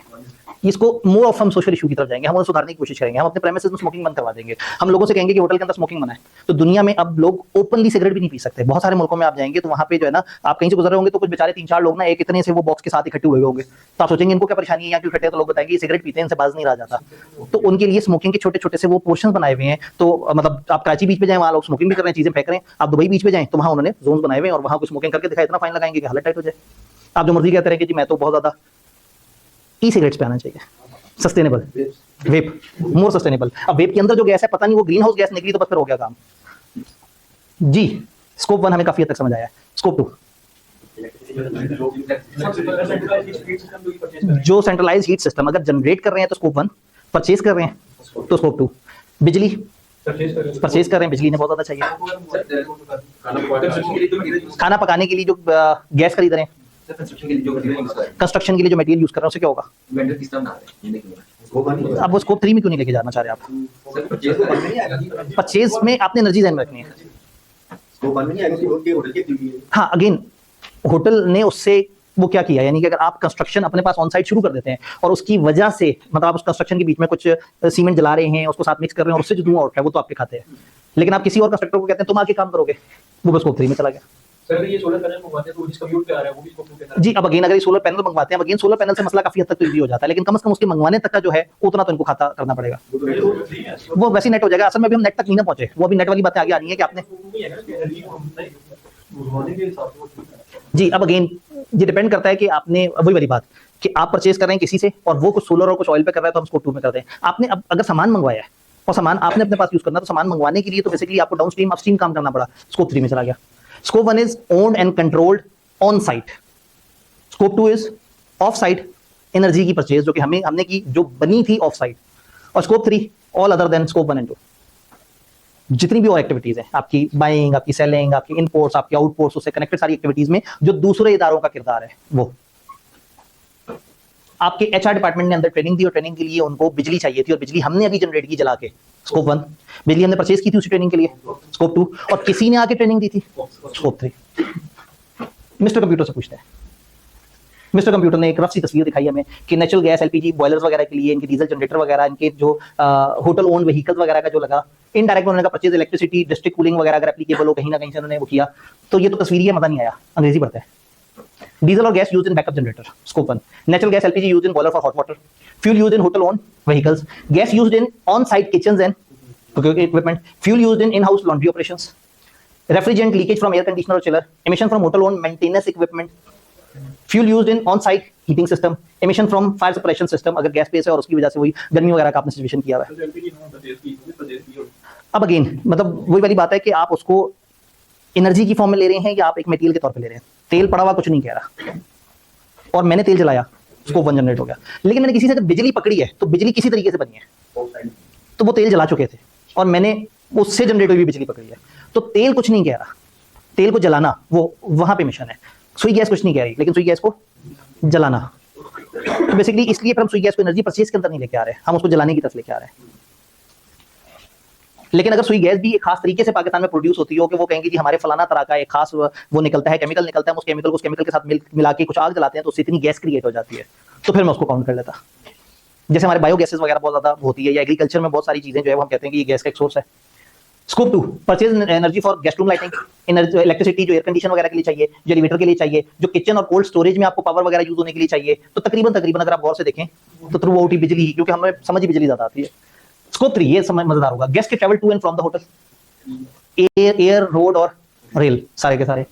इसको मोर ऑफ हम सोशल इशू की तरफ जाएंगे, हम उन्हें सुधारने की कोशिश करेंगे, हम अपने प्रेमिसेस में स्मोकिंग बंद करवा देंगे। हम लोगों से कहेंगे कि होटल के अंदर स्मोकिंग मना है। तो दुनिया में अब लोग ओपनली सिगरेट भी नहीं पी सकते। बहुत सारे मुल्कों में आप जाएंगे तो वहाँ पे जो है ना, आप कहीं से गुजर रहे होंगे तो कुछ बेचारे 3-4 लोग ना एक इतने से वो बॉक्स के साथ इकट्ठे हुए होंगे, तो आप सोचेंगे इनको क्या परेशानी है, यहाँ क्यों इकट्ठे हैं? तो लोग बताएंगे ये सिगरेट पीते हैं, इनसे बाज नहीं रहा जाता। तो उनके लिए स्मोकिंग के छोटे छोटे से वो पोर्शन बनाए हुए हैं। तो मतलब आप कराची बीच पे जाएं, वहाँ लोग स्मोकिंग भी कर रहे हैं, चीजें फेंक रहे हैं। आप दुबई बीच पे जाएं तो वहाँ उन्होंने जोन बनाए हुए हैं और वहाँ कुछ स्मोकिंग करके दिखाए, इतना फाइन लगाएंगे कि हालत टाइट हो जाए। आप जो मर्जी कहते रहे कि जी मैं तो बहुत ज्यादा ई सिगरेट्स पे आना चाहिए, सस्टेनेबल वेप, मोर सस्टेनेबल। अब वेप के अंदर जो गैस है, पता नहीं वो ग्रीन हाउस गैस निकली तो बस फिर हो गया काम जी। स्कोप 1 हमें काफी हद तक समझ आया है। स्कोप 2 जो सेंट्रलाइज हीट सिस्टम अगर जनरेट कर रहे हैं तो स्कोप 1, परचेज कर रहे हैं तो स्कोप 2। बिजली परचेज कर रहे हैं, बिजली ने बहुत ज्यादा चाहिए। खाना पकाने के लिए जो गैस खरीद रहे हैं, कंस्ट्रक्शन के लिए जो मटेरियल यूज कर रहे हैं, उससे क्या होगा? वेंडर किस तरह बना रहे हैं ये देखिए। अब वो स्कोप 3 में क्यों नहीं लेके जाना चाह रहे आप? सर परचेज तो बंद नहीं आएगा। परचेज में आपने एनर्जी ध्यान में रखनी है। वो बंद नहीं आएगा कि होटल की एक्टिविटी है। हाँ, अगेन होटल ने उससे वो क्या किया, यानी कि अगर आप कंस्ट्रक्शन अपने पास ऑन साइट शुरू कर देते हैं और उसकी वजह से मतलब आप उस कंस्ट्रक्शन के बीच में कुछ सीमेंट जला रहे हैं, उसको साथ मिक्स कर रहे हैं और उससे जो धुआं उठ रहा है वो तो आपके खाते हैं। लेकिन आप किसी और कंस्ट्रक्टर को कहते हैं तुम आके काम करोगे, वो बस स्कोप 3 में चला गया। सर ये सोलर पैनल मंगवाते हैं तो जिस कम्यूट पे आ रहा है वो भी स्कोप के अंदर जी। अब अगेन अगर ये सोलर पैनल मंगवाते हैं, अब अगेन सोलर पैनल से मसला काफी हद तक तो ईजी हो जाता है, लेकिन कम से कम उसके मंगवाने तक का जो है उतना तो इनको खाता करना पड़ेगा। वो वैसे नेट हो जाएगा। असल में अभी हम नेट तक नहीं ना पहुंचे, वो अभी नेट वाली बातें आगे आनी है कि आपने जी। अब अगेन ये डिपेंड करता है कि आपने वही वाली बात कि आप परचेज कर रहे हैं किसी से और वो कुछ सोलर और कुछ ऑयल पे कर रहा है तो हम स्कोप 2 में करते हैं। आपने अब अगर सामान मंगवाया है और सामान आपने अपने पास यूज करना, तो सामान मंगवाने के लिए तो बेसिकली आपको डाउनस्ट्रीम अपस्ट्रीम काम करना पड़ा, स्कोप 3 में चला गया। Scope 1 is owned and controlled on site, scope 2 is of site energy की परचेज जो कि हमने की जो बनी थी ऑफ साइट, और scope 3 all other than scope 1 and 2 जितनी भी और एक्टिविटीज हैं, आपकी बाइंग, आपकी सेलिंग, आपकी इनपोर्ट्स, आपकी आउटपोर्ट्स, उससे कनेक्टेड सारी एक्टिविटीज में जो दूसरे इदारों का किरदार है वो। आपके एचआर डिपार्टमेंट ने अंदर ट्रेनिंग दी और ट्रेनिंग के लिए उनको बिजली चाहिए थी और बिजली हमने अभी जनरेट की जला के, स्कोप 1। बिजली हमने परचेज की थी उसी ट्रेनिंग के लिए, स्कोप 2। और किसी ने आके ट्रेनिंग दी थी, स्कोप 3। मिस्टर कंप्यूटर से पूछते हैं। मिस्टर कंप्यूटर ने एक रफ सी तस्वीर दिखाई हमें कि नेचुरल गैस एलपीजी बॉयलर्स वगैरह के लिए, इनके डीजल जनरेटर वगैरह, इनके जो होटल ओन व्हीकल्स वगैरह का जो लगा, इनडायरेक्ट उन्होंने कहा परचेज इलेक्ट्रिसिटी डिस्ट्रिक्ट कूलिंग वगैरह अगर एप्लीकेबल हो कहीं ना कहीं से उन्होंने वो किया। तो ये तो तस्वीर है, मजा नहीं आया, अंग्रेजी पढ़ते हैं। डीजल और gas use in backup generator, scope 1। Natural gas LPG use in boiler for hot water. Fuel use in hotel own vehicles. Gas use in on site kitchens and equipment. Fuel use in house laundry operations. Refrigerant leakage from air conditioner और chiller. Emission from hotel own maintenance equipment. Fuel used in on site heating system. Emission from fire suppression system, अगर गैस बेस है और उसकी वजह से वही गर्मी वगैरह का आपने सिचुएशन किया हुआ है। अब अगेन मतलब वही वाली बात है कि आप उसको एनर्जी की फॉर्म में ले रहे हैं या आप एक मटेरियल के तौर पे ले रहे हैं। तेल पड़ा हुआ कुछ नहीं कह रहा, और मैंने तेल जलाया, स्कोप 1 जनरेट हो गया। लेकिन मैंने किसी से जब बिजली पकड़ी है तो बिजली किसी तरीके से बनी है, तो वो तेल जला चुके थे और मैंने उससे जनरेट हुई बिजली पकड़ी है, तो तेल कुछ नहीं कह रहा। तेल को जलाना वो वहां पे मिशन है। सुई गैस कुछ नहीं कह रही, लेकिन सुई गैस को जलाना, तो बेसिकली इसलिए हम सुई गैस को एनर्जी परचेज के अंदर नहीं लेके आ रहे, हम उसको जलाने की तरफ लेके आ रहे हैं। लेकिन अगर सुई गैस भी एक खास तरीके से पाकिस्तान में प्रोड्यूस होती हो कि वो कहेंगे कि हमारे फलाना तरह का एक खास वो निकलता है, केमिकल निकलता है, उस केमिकल को उस केमिकल के साथ मिला के कुछ आग जलाते हैं तो उससे इतनी गैस क्रिएट हो जाती है, तो फिर मैं उसको काउंट कर लेता। जैसे हमारे बायोगैसेस वगैरह बहुत ज्यादा होती है, या एग्रीकल्चर में बहुत सारी चीजें जो है वो हम कहते हैं कि ये गैस का एक सोर्स है। Scope 2 purchase energy for guest room lighting. Electricity जो एयर कंडीशन वगैरह के लिए चाहिए, जो एलिवेटर के लिए चाहिए, जो किचन और कोल्ड स्टोरेज में आपको पावर वगैरह यूज होने के लिए चाहिए, तो तकरीबन अगर आप गौर से देखें तो थ्रू आउट ही बिजली ही, क्योंकि हमें समझ ही बिजली ज्यादा आती है। स्कोप 3 ये समझ मजेदार होगा। गेस्ट के travel to and from the hotel, air road और रेल, सारे के सारे।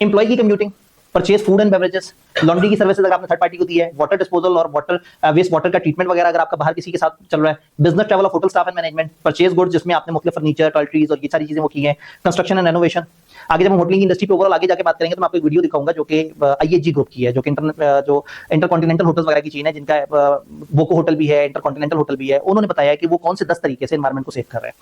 एम्प्लॉय की commuting, purchase food and beverages, laundry की सर्विसेज अगर आपने थर्ड पार्टी को दी है, वाटर डिस्पोजल और वाटर वेस्ट वाटर का ट्रीटमेंट वगैरह अगर आपका बाहर किसी के साथ चल रहा है, business travel of hotel staff and management, purchase goods जिसमें आपने मुख्तलिफ फर्नीचर, टॉयलेटरीज और ये सारी चीजें वो की हैं, कंस्ट्रक्शन एंड रेनोवेशन। आगे जब हम होटलिंग इंडस्ट्री पे ओवरऑल आगे जाके बात करेंगे तो मैं आपको एक वीडियो दिखाऊंगा जो कि IHG ग्रुप की है, जो कि इंटरकॉन्टिनेंटल होटल्स वगैरह की चीज है, जिनका बोको होटल भी है, इंटरकॉन्टिनेंटल होटल भी है। उन्होंने बताया कि वो कौन से 10 तरीके से एनवायरमेंट को सेव कर रहे हैं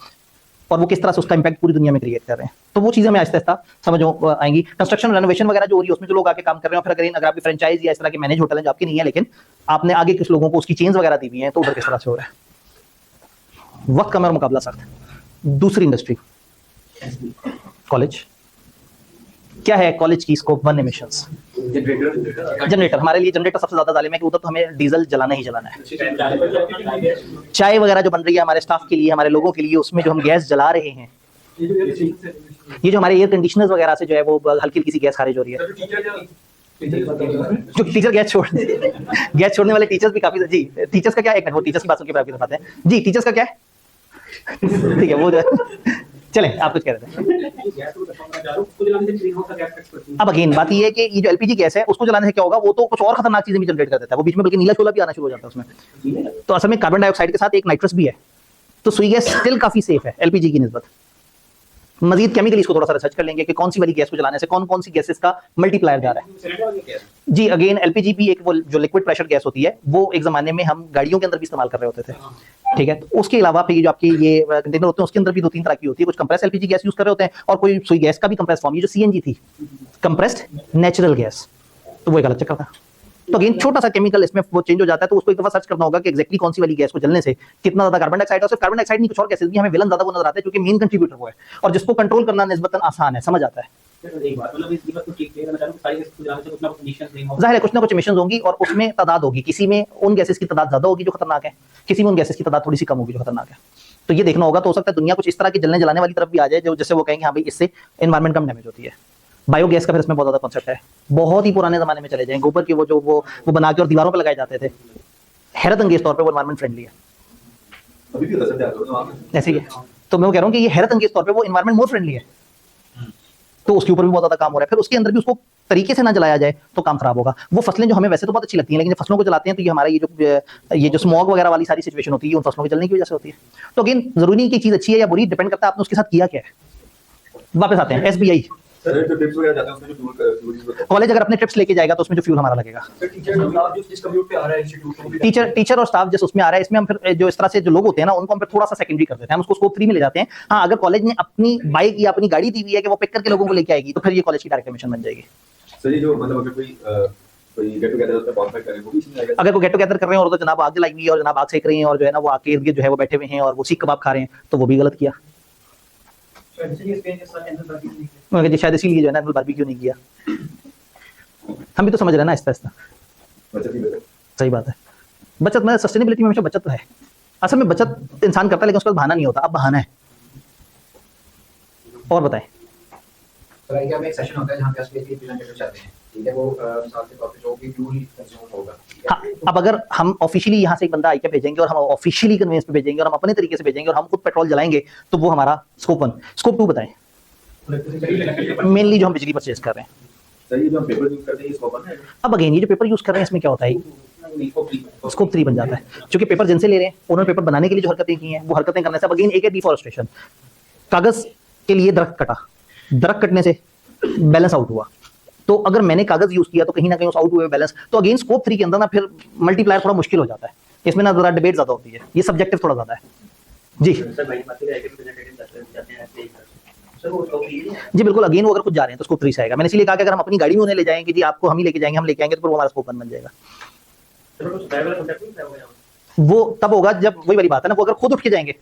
और वो किस तरह से उसका इंपैक्ट पूरी दुनिया में क्रिएट कर रहे हैं। तो वो चीजें हमें आहिस्ता आहिस्ता समझ आएंगी। कंस्ट्रक्शन रेनोवेशन वगैरह जो हो रही है उसमें जो लोग आके काम कर रहे हैं, फिर अगर आपकी फ्रेंचाइज या इस तरह के मैनेज होटल है जो आपकी नहीं है लेकिन आपने आगे कुछ लोगों को उसकी चेंज वगैरह दी हुई है, तो उधर किस तरह से हो रहा है। वक्त कम और मुकाबला सख्त। दूसरी इंडस्ट्री कॉलेज। क्या है कॉलेज की स्कोप 1 एमिशंस? जनरेटर। हमारे लिए जनरेटर सबसे ज्यादा जालिम है कि उधर तो हमें डीजल जलाना ही जलाना है। चाय वगैरह जो बन रही है हमारे स्टाफ के लिए, हमारे लोगों के लिए, उसमें जो हम गैस जला रहे हैं, ये जो हमारे एयर कंडीशनर्स वगैरह से जो है वो हल्की हल्की सी गैस खारिज हो रही है। जो टीचर गैस छोड़ने वाले टीचर्स भी काफी। जी टीचर्स का क्या, एक मिनट वो टीचर्स की बात सुन के फिर आपकी तरफ आते हैं। जी टीचर्स का क्या है? ठीक है वो जो है चलें आप कुछ कह रहे थे। अब अगेन बात ये है कि ये जो LPG गैस है उसको जलाने से क्या होगा, वो तो कुछ और खतरनाक चीजें भी जनरेट कर देता है, वो बीच में बल्कि नीला शोला भी आना शुरू हो जाता है उसमें। तो असल में कार्बन डाइऑक्साइड के साथ एक नाइट्रस भी है, तो सुई गैस स्टिल काफी सेफ है LPG की निस्बत। मजीद केमिकली इसको थोड़ा सा रिसर्च कर लेंगे कि कौन सी वाली गैस को जलाने से कौन कौन सी गैसेस का मल्टीप्लायर जा रहा है। जी अगेन LPG भी एक वो जो लिक्विड प्रेशर गैस होती है, वो एक जमाने में हम गाड़ियों के अंदर भी इस्तेमाल कर रहे होते थे। ठीक है, तो उसके अलावा फिर जो आपके ये कंटेनर होते हैं उसके अंदर भी 2-3 तरह की होती है। कुछ कंप्रेस LPG गैस यूज कर रहे होते हैं और कोई सुई गैस का भी कंप्रेस फॉर्म, ये जो CNG थी, कंप्रेस्ड नेचुरल गैस, तो वो एक अलग चक्कर था। तो अगेन छोटा सा केमिकल इसमें वो चेंज हो जाता है, तो उसको एक दफा सर्च करना होगा कि एक्जैक्टली कौन सी वाली गैस को जलने से कितना ज्यादा कार्बन डाइऑक्साइड, और सिर्फ कार्बन डाइऑक्साइड नहीं कुछ और गैसेस भी हमें विलन ज्यादा वो नजर आते हैं क्योंकि मेन कंट्रीब्यूटर वो है और जिसको कंट्रोल करना निस्बतन आसान है, समझ आता है। जाहिर है कुछ ना कुछ एमिशंस होंगी और उसमें तादाद होगी, किसी में उन गैसेस की तादाद ज्यादा होगी जो खतरनाक है, किसी में उन गैसेस की तादाद थोड़ी सी कम होगी जो खतरनाक है। तो ये देखना होगा। तो हो सकता है दुनिया कुछ इस तरह की जलने जलाने वाली तरफ भी आ जाए जो जिससे वो कहेंगे हाँ भाई इससे एनवायरमेंट कम डैमेज होती है। बायोगैस का फिर इसमें बहुत ज्यादा कॉन्सेप्ट है, बहुत ही पुराने जमाने में चले जाएं, गोबर के वो बना के और दीवारों पर लगाए जाते थे, हैरत अंगेज तौर पे वो एनवायरमेंट फ्रेंडली है अभी भी असर जाता है ऐसे ही। तो मैं कह रहा हूँ कि ये हैरत अंगेज तौर पे वो एनवायरमेंट मोर फ्रेंडली है, तो उसके ऊपर भी बहुत ज्यादा काम हो रहा है। फिर उसके अंदर भी उसको तरीके से ना जलाया जाए तो काम खराब होगा। वो फसलें जो हमें वैसे तो बहुत अच्छी लगती हैं लेकिन जब फसलों को जलाते हैं तो ये हमारा ये जो स्मॉग वगैरह वाली सारी सिचुएशन होती है उन फसलों के जलने की वजह से होती है। तो अगेन जरूरी नहीं कि चीज अच्छी है या बुरी, डिपेंड करता है आपने उसके साथ किया क्या है। वापस आते हैं SBI कॉलेज अगर अपने ट्रिप्स लेके जाएगा तो उसमें जो फ्यूल हमारा लगेगा, टीचर और स्टाफ जिस उसमें आ रहा है, इसमें हम फिर जो इस तरह से जो लोग होते हैं ना उनको हम फिर थोड़ा सा सेकेंडरी कर देते हैं, हम उसको स्कोप 3 में ले जाते हैं। हाँ अगर कॉलेज ने अपनी बाइक या अपनी गाड़ी दी हुई है कि वो पिक करके लोगों को लेके आएगी तो फिर ये कॉलेज की डायरेक्ट एडमिशन बन जाएगी। सर जो मतलब अगर कोई गेट टुगेदर होता है बॉनफायर करें वो भी इसमें आएगा। अगर वो गेट टुगेदर कर रहे हैं और तो जनाब आग जलाई हुई है और जनाब आग सेक रही हैं और जो है ना वो आके इर्द-गिर्द जो है वो बैठे हुए हैं और वो सीख कबाब खा रहे हैं तो वो भी गलत किया। जी शायद इसीलिए जो है ना बारबेक्यू नहीं किया। हम भी तो समझ रहे हैं ना आहिस्ता आहिस्ता। सही बात है। बचत में सस्टेनेबिलिटी में हमेशा बचत तो है, असल में बचत इंसान करता है लेकिन उसका बहाना नहीं होता, अब बहाना है। और बताएं क्या में एक सेशन होता है जहां पे असली प्रेजेंटेटर चाहते हैं, ठीक है, वो मिसाल के तौर पे जो भी फ्यूल कंज्यूम होगा। हाँ, अब अगर हम ऑफिशियली यहाँ से एक बंदा आके भेजेंगे और हम ऑफिशियली कन्वेंस पे भेजेंगे और हम अपने तरीके से भेजेंगे और हम खुद पेट्रोल जलाएंगे तो वो हमारा स्कोप 1। स्कोप 2 बताएं मेनली जो हम बिजली परचेज कर रहे हैं। सही जो हम पेपर यूज करते हैं इसको अपन है। अब अगेन ये जो पेपर यूज कर रहे हैं इसमें क्या होता है, स्कोप 3 बन जाता है क्योंकि पेपर जिनसे ले रहे हैं उन्होंने पेपर बनाने के लिए जो हरकतें की हैं वो हरकतें करने से अब अगेन एक है डिफॉरेस्टेशन, कागज के लिए दरख्त कटा, दरख्त कटने से बैलेंस आउट हुआ, तो अगर मैंने कागज यूज किया तो कहीं ना कहीं उस आउट हुए बैलेंस, तो अगेन स्कोप 3 के अंदर ना फिर मल्टीप्लायर थोड़ा मुश्किल हो जाता है, इसमें ना जरा डिबेट ज्यादा होती है, ये सब्जेक्टिव थोड़ा ज्यादा है। जी जी बिल्कुल, अगेन वो अगर खुद जा रहे हैं तो स्कोप 3 से आएगा। मैंने इसलिए कहा कि अगर हम अपनी गाड़ी में उन्हें ले जाएंगे जी आपको हम ही लेके जाएंगे, हम लेके आएंगे तो फिर वो हमारा स्कोप 1 बन जाएगा। वो तब होगा जब वही वाली बात है ना, वो अगर खुद उठ के जाएंगे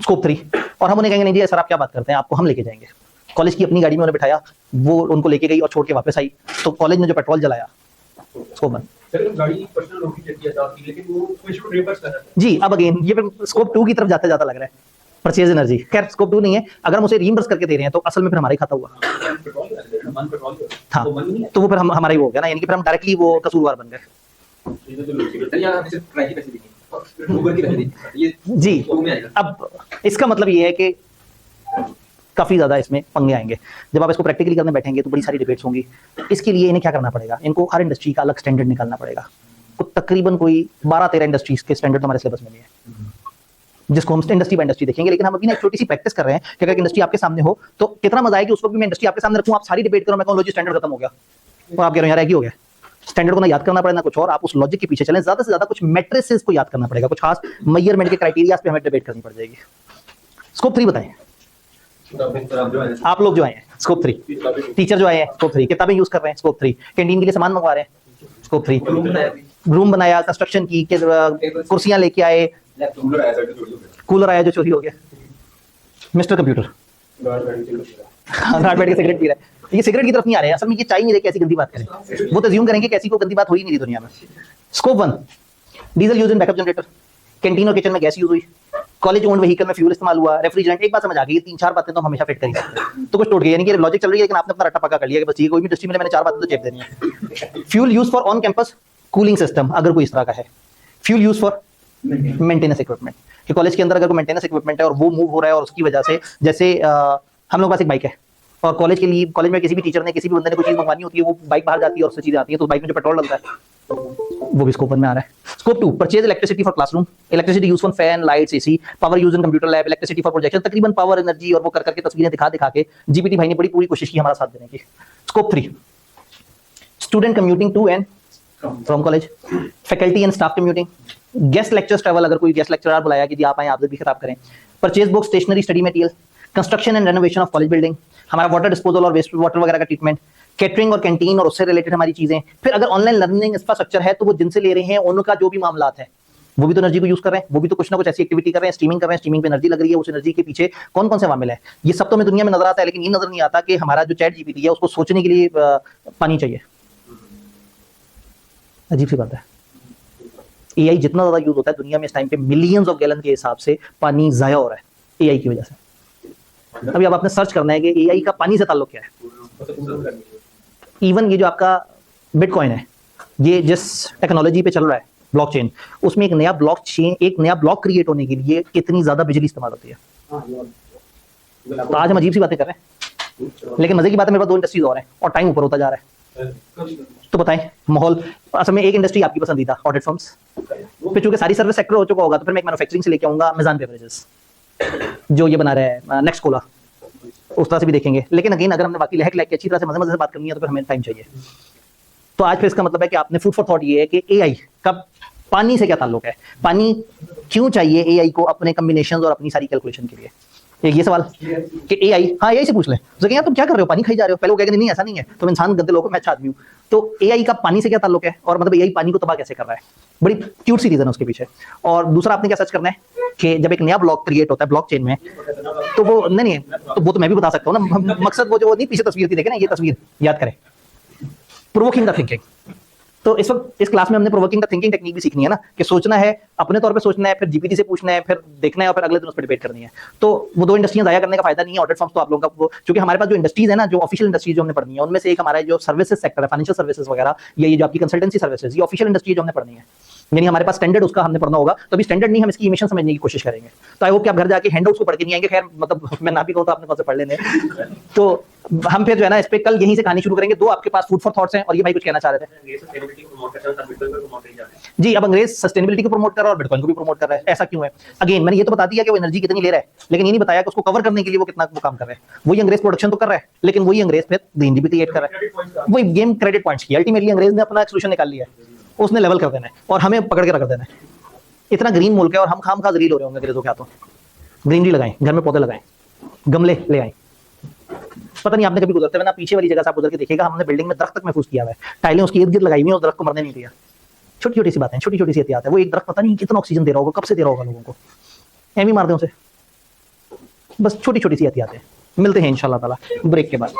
स्कोप 3 और हम उन्हें कहेंगे नहीं जी सर आप क्या बात करते हैं, आपको हम लेके जाएंगे। कॉलेज की अपनी गाड़ी में उन्हें बिठाया, वो उनको लेके गई और छोड़ के वापस आई, तो कॉलेज ने जो पेट्रोल जलाया स्कोप 1। जी अब अगेन ये स्कोप 2 की तरफ जाते जाता लग रहा है, परचेज एनर्जी। खैर स्कोप 2 नहीं है, अगर हम उसे रीइंबर्स करके दे रहे हैं तो असल में फिर हमारा ही खाता हुआ। हाँ तो वो फिर हम हमारा ही हो गया ना, यानी कि फिर हम डायरेक्टली वो कसूरवार बन गए। जी अब इसका मतलब ये है कि काफ़ी ज़्यादा इसमें पंगे आएंगे। जब आप इसको प्रैक्टिकली करने बैठेंगे तो बड़ी सारी डिबेट्स होंगी। इसके लिए इन्हें क्या करना पड़ेगा, इनको हर इंडस्ट्री का अलग स्टैंडर्ड निकालना पड़ेगा। तो तकरीबन कोई 12-13 इंडस्ट्रीज के स्टैंडर्ड हमारे सिलेबस में भी है, जिसको हम इंडस्ट्री बाय इंडस्ट्री देखेंगे। लेकिन हम अभी ना एक छोटी सी प्रैक्टिस कर रहे हैं कि अगर इंडस्ट्री आपके सामने हो तो कितना मजा आएगी। उस वक्त भी मैं इंडस्ट्री आपके सामने रखूँ, आप सारी डिबेट करो, मैं कहूँ लो जी स्टैंडर्ड खत्म हो गया, और आप कह रहे हो यार एक ही हो गया। स्टैंडर्ड को ना याद करना पड़ेगा ना कुछ और, आप उस लॉजिक के पीछे चलें। ज्यादा से ज्यादा कुछ मैट्रिसेस को याद करना पड़ेगा, कुछ खास मेजरमेंट के क्राइटेरिया पे हमें डिबेट करनी पड़ जाएगी। स्कोप 3 बताएं आप लोग जो आए हैं, स्कोप 3 टीचर जो आए हैं, स्कोप 3 किताबें यूज कर रहे हैं, स्कोप 3 कैंटीन के लिए सामान मंगवा रहे हैं, स्कोप 3 रूम बनाया, कंस्ट्रक्शन की, कुर्सियां लेके आए, कूलर आया जो चोरी हो गया, मिस्टर कंप्यूटर रात बैठ के सिगरेट पी रहा है। ये सिगरेट की तरफ नहीं आ रहे हैं, असल में ये चाय नहीं रहे कैसी गंदी बात करें, वो तो अज्यूम करेंगे कैसी को गंदी बात हुई नहीं थी दुनिया में। Scope 1 diesel use in backup generator, canteen और किचन में गैस यूज हुई, कॉलेज ओन्ड व्हीकल में फ्यूल इस्तेमाल हुआ, रेफ्रिजरेंट। एक बात समझ आ गई, 3-4 बातें तो हम हमेशा फिट कर ही सकते हैं। तो कुछ टूट गई, यानी कि लॉजिक चल रही है लेकिन आपने अपना रट्टा पक्का कर लिया कि बस ये कोई भी इंडस्ट्री में मैंने 4 बातें तो चेप देनी है। Fuel use for on campus cooling system, अगर कोई इस तरह का है। Fuel use for maintenance equipment, कि कॉलेज के अंदर अगर कोई मेंटेनेंस इक्विपमेंट है और वो मूव हो रहा है और उसकी वजह से, जैसे हम लोग के पास एक बाइक है और कॉलेज के लिए, कॉलेज में किसी भी टीचर ने, किसी भी बंदे ने कोई चीज मंगवानी होती है, वो बाइक बाहर जाती है और उससे चीजें आती है, तो बाइक में जो पेट्रोल डलता है वो भी स्कोप 1 में आ रहा है। Scope 2 purchase electricity for classroom, electricity use for fan, lights, AC, power use in computer lab, electricity for projection. तकरीबन पावर, एनर्जी और वो कर करके तस्वीरें दिखा दिखा के जीपीटी भाई ने बड़ी पूरी कोशिश की हमारा साथ देने की। Scope 3 student commuting to and from college, faculty and staff commuting, guest lectures travel, अगर कोई गेस्ट लेक्चरर बुलाया कि जी आप आए, आप भी खराब करें। Purchase book, stationery, study material, construction and renovation of college building, हमारा वाटर डिस्पोजल और वेस्ट वाटर वगैरह का ट्रीटमेंट, कैटरिंग और कैंटीन और उससे रिलेटेड हमारी चीजें। फिर अगर ऑनलाइन लर्निंग इंफ्रास्ट्रक्चर है तो वो जिनसे ले रहे हैं उनका जो भी मामला है वो भी तो एनर्जी को यूज कर रहे हैं, वो भी तो कुछ ना कुछ ऐसी एक्टिविटी कर रहे हैं, स्ट्रीमिंग कर रहे हैं, स्ट्रीमिंग पे एनर्जी लग रही है, उस एनर्जी के पीछे कौन कौन से मामले हैं, ये सब तो हमें दुनिया में नजर आता है। लेकिन ये नजर नहीं आता कि हमारा जो चैट जीपीटी है उसको सोचने के लिए पानी चाहिए। अजीब सी बात है, एआई जितना ज्यादा यूज होता है दुनिया में इस टाइम पे, मिलियंस ऑफ गैलन के हिसाब से पानी जाया हो रहा है एआई की वजह से। अभी अब आपने सर्च करना है कि एआई का पानी से ताल्लुक क्या है। इवन ये जो आपका बिटकॉइन है, ये जिस टेक्नोलॉजी पे चल रहा है ब्लॉकचेन, उसमें एक नया ब्लॉकचेन, एक नया ब्लॉक क्रिएट होने के लिए कितनी ज्यादा बिजली इस्तेमाल होती है। तो आज हम अजीब सी बातें कर रहे हैं, लेकिन मजे की बात है मेरे पास 2 इंडस्ट्रीज और हैं और टाइम ऊपर होता जा रहा है। तो बताएं माहौल, असल में एक इंडस्ट्री आपकी पसंदीदा ऑडिट फर्म्स, फिर चूंकि सारी सर्विस सेक्टर हो चुका होगा तो फिर मैं एक मैन्युफैक्चरिंग से लेके आऊंगा मिजान बेवरेजेस, जो ये बना रहा है नेक्स्ट कोला, उस तरह से भी देखेंगे। लेकिन अगेन अगर हमने बाकी लहक अच्छी तरह से मजे से बात करनी है तो फिर हमें टाइम चाहिए। तो आज फिर इसका मतलब है कि आपने फूड फॉर थॉट ये है कि एआई का पानी से क्या ताल्लुक है, पानी क्यों चाहिए एआई को अपने कॉम्बिनेशंस और अपनी सारी कैलकुलेशन के लिए। एक ये सवाल कि एआई, हाँ एआई से पूछ लें तो यार तुम क्या कर रहे हो, पानी खाई जा रहे हो। पहले वो कहेंगे नहीं ऐसा नहीं है, तुम इंसान गंदे लोग हो, मैं अच्छा आदमी हूँ। तो एआई का पानी से क्या ताल्लुक है और मतलब एआई पानी को तबाह कैसे कर रहा है, बड़ी क्यूट सी रीजन है उसके पीछे। और दूसरा आपने क्या सर्च करना है कि जब एक नया ब्लॉक क्रिएट होता है ब्लॉकचेन में, तो वो नहीं तो वो तो मैं भी बता सकता हूँ ना, मकसद वो जो नहीं पीछे तस्वीर थी, देखे ना ये तस्वीर याद करें, प्रोवोकिंग द थिंकिंग। तो इस वक्त इस क्लास में हमने प्रोवोकिंग द थिंकिंग टेक्निक भी सीखनी है ना, कि सोचना है, अपने तौर पे सोचना है, फिर जीपीटी से पूछना है, फिर देखना है और फिर अगले दिन उस पर डिबेट करनी है। तो वो 2 इंडस्ट्रियां जाया करने का फायदा नहीं है। ऑडिट फर्म्स तो आप लोगों का वो, क्योंकि हमारे पास जो इंडस्ट्रीज है ना, जो ऑफिशियल इंडस्ट्रीज जो हमने पढ़नी है, उनमें से एक हमारा जो सर्विसेज सेक्टर है, फाइनेंशियल सर्विसेज वगैरह, ये जो आपकी कंसल्टेंसी सर्विसेज, ये ऑफिशियल इंडस्ट्री जो हमने पढ़नी है, यानी हमारे पास स्टैंडर्ड उसका हमने पढ़ना होगा। तो अभी स्टैंडर्ड नहीं, हम इसकी इमिशन समझने की कोशिश करेंगे। तो आई होप कि आप घर जाके हैंडआउट्स को पढ़ के नहीं आएंगे, खैर मतलब मैं ना भी कहूँ तो आपने कौन से पढ़ लेने। तो हम फिर जो है ना इस पे कल यहीं से कहानी शुरू करेंगे। 2 आपके पास फूड फॉर थॉट्स हैं और ये भाई कुछ कहना चाह रहे थे जी। अब अंग्रेज सस्टेनेबिलिटी को प्रमोट कर रहा है और बिटकॉइन को भी प्रमोट कर रहा है, ऐसा क्यों है? अगेन मैंने ये तो बता दिया कि वो एनर्जी कितनी ले रहा है, लेकिन ये नहीं बताया कि उसको कवर करने के लिए वो कितना वो काम कर रहा है। वही अंग्रेज प्रोडक्शन तो कर रहा है, लेकिन वही अंग्रेज फिर ग्रीन भी क्रिएट कर रहा है, वही गेम क्रेडिट पॉइंट्स की। अल्टीमेटली अंग्रेज ने अपना सोल्यूशन निकाल लिया है, उसने लेवल कर देना है और हमें पकड़ के रख देना है। इतना ग्रीन मुल्क है और हम खामखा जलील हो रहे होंगे अंग्रेजों के हाथों। ग्रीनरी लगाएं, घर में पौधे लगाएं, गमले ले आएं। पता नहीं आपने कभी गुजरते हुए ना पीछे वाली जगह से आप गुजर के देखिएगा, हमने बिल्डिंग में दरख्त तक महफूज किया हुआ है, टाइलें उसकी इर्द गिर्द लगाई हुई है, उस दरख्त को मरने नहीं दिया। छोटी छोटी सी बातें, छोटी छोटी सी एहतियात है। वो एक दरख्त पता नहीं कितना ऑक्सीजन दे रहा होगा, कब से दे रहा होगा लोगों को, एम ही मार दें उसे। बस छोटी छोटी सी एहतियात है। मिलते हैं इंशाल्लाह ताला ब्रेक के बाद।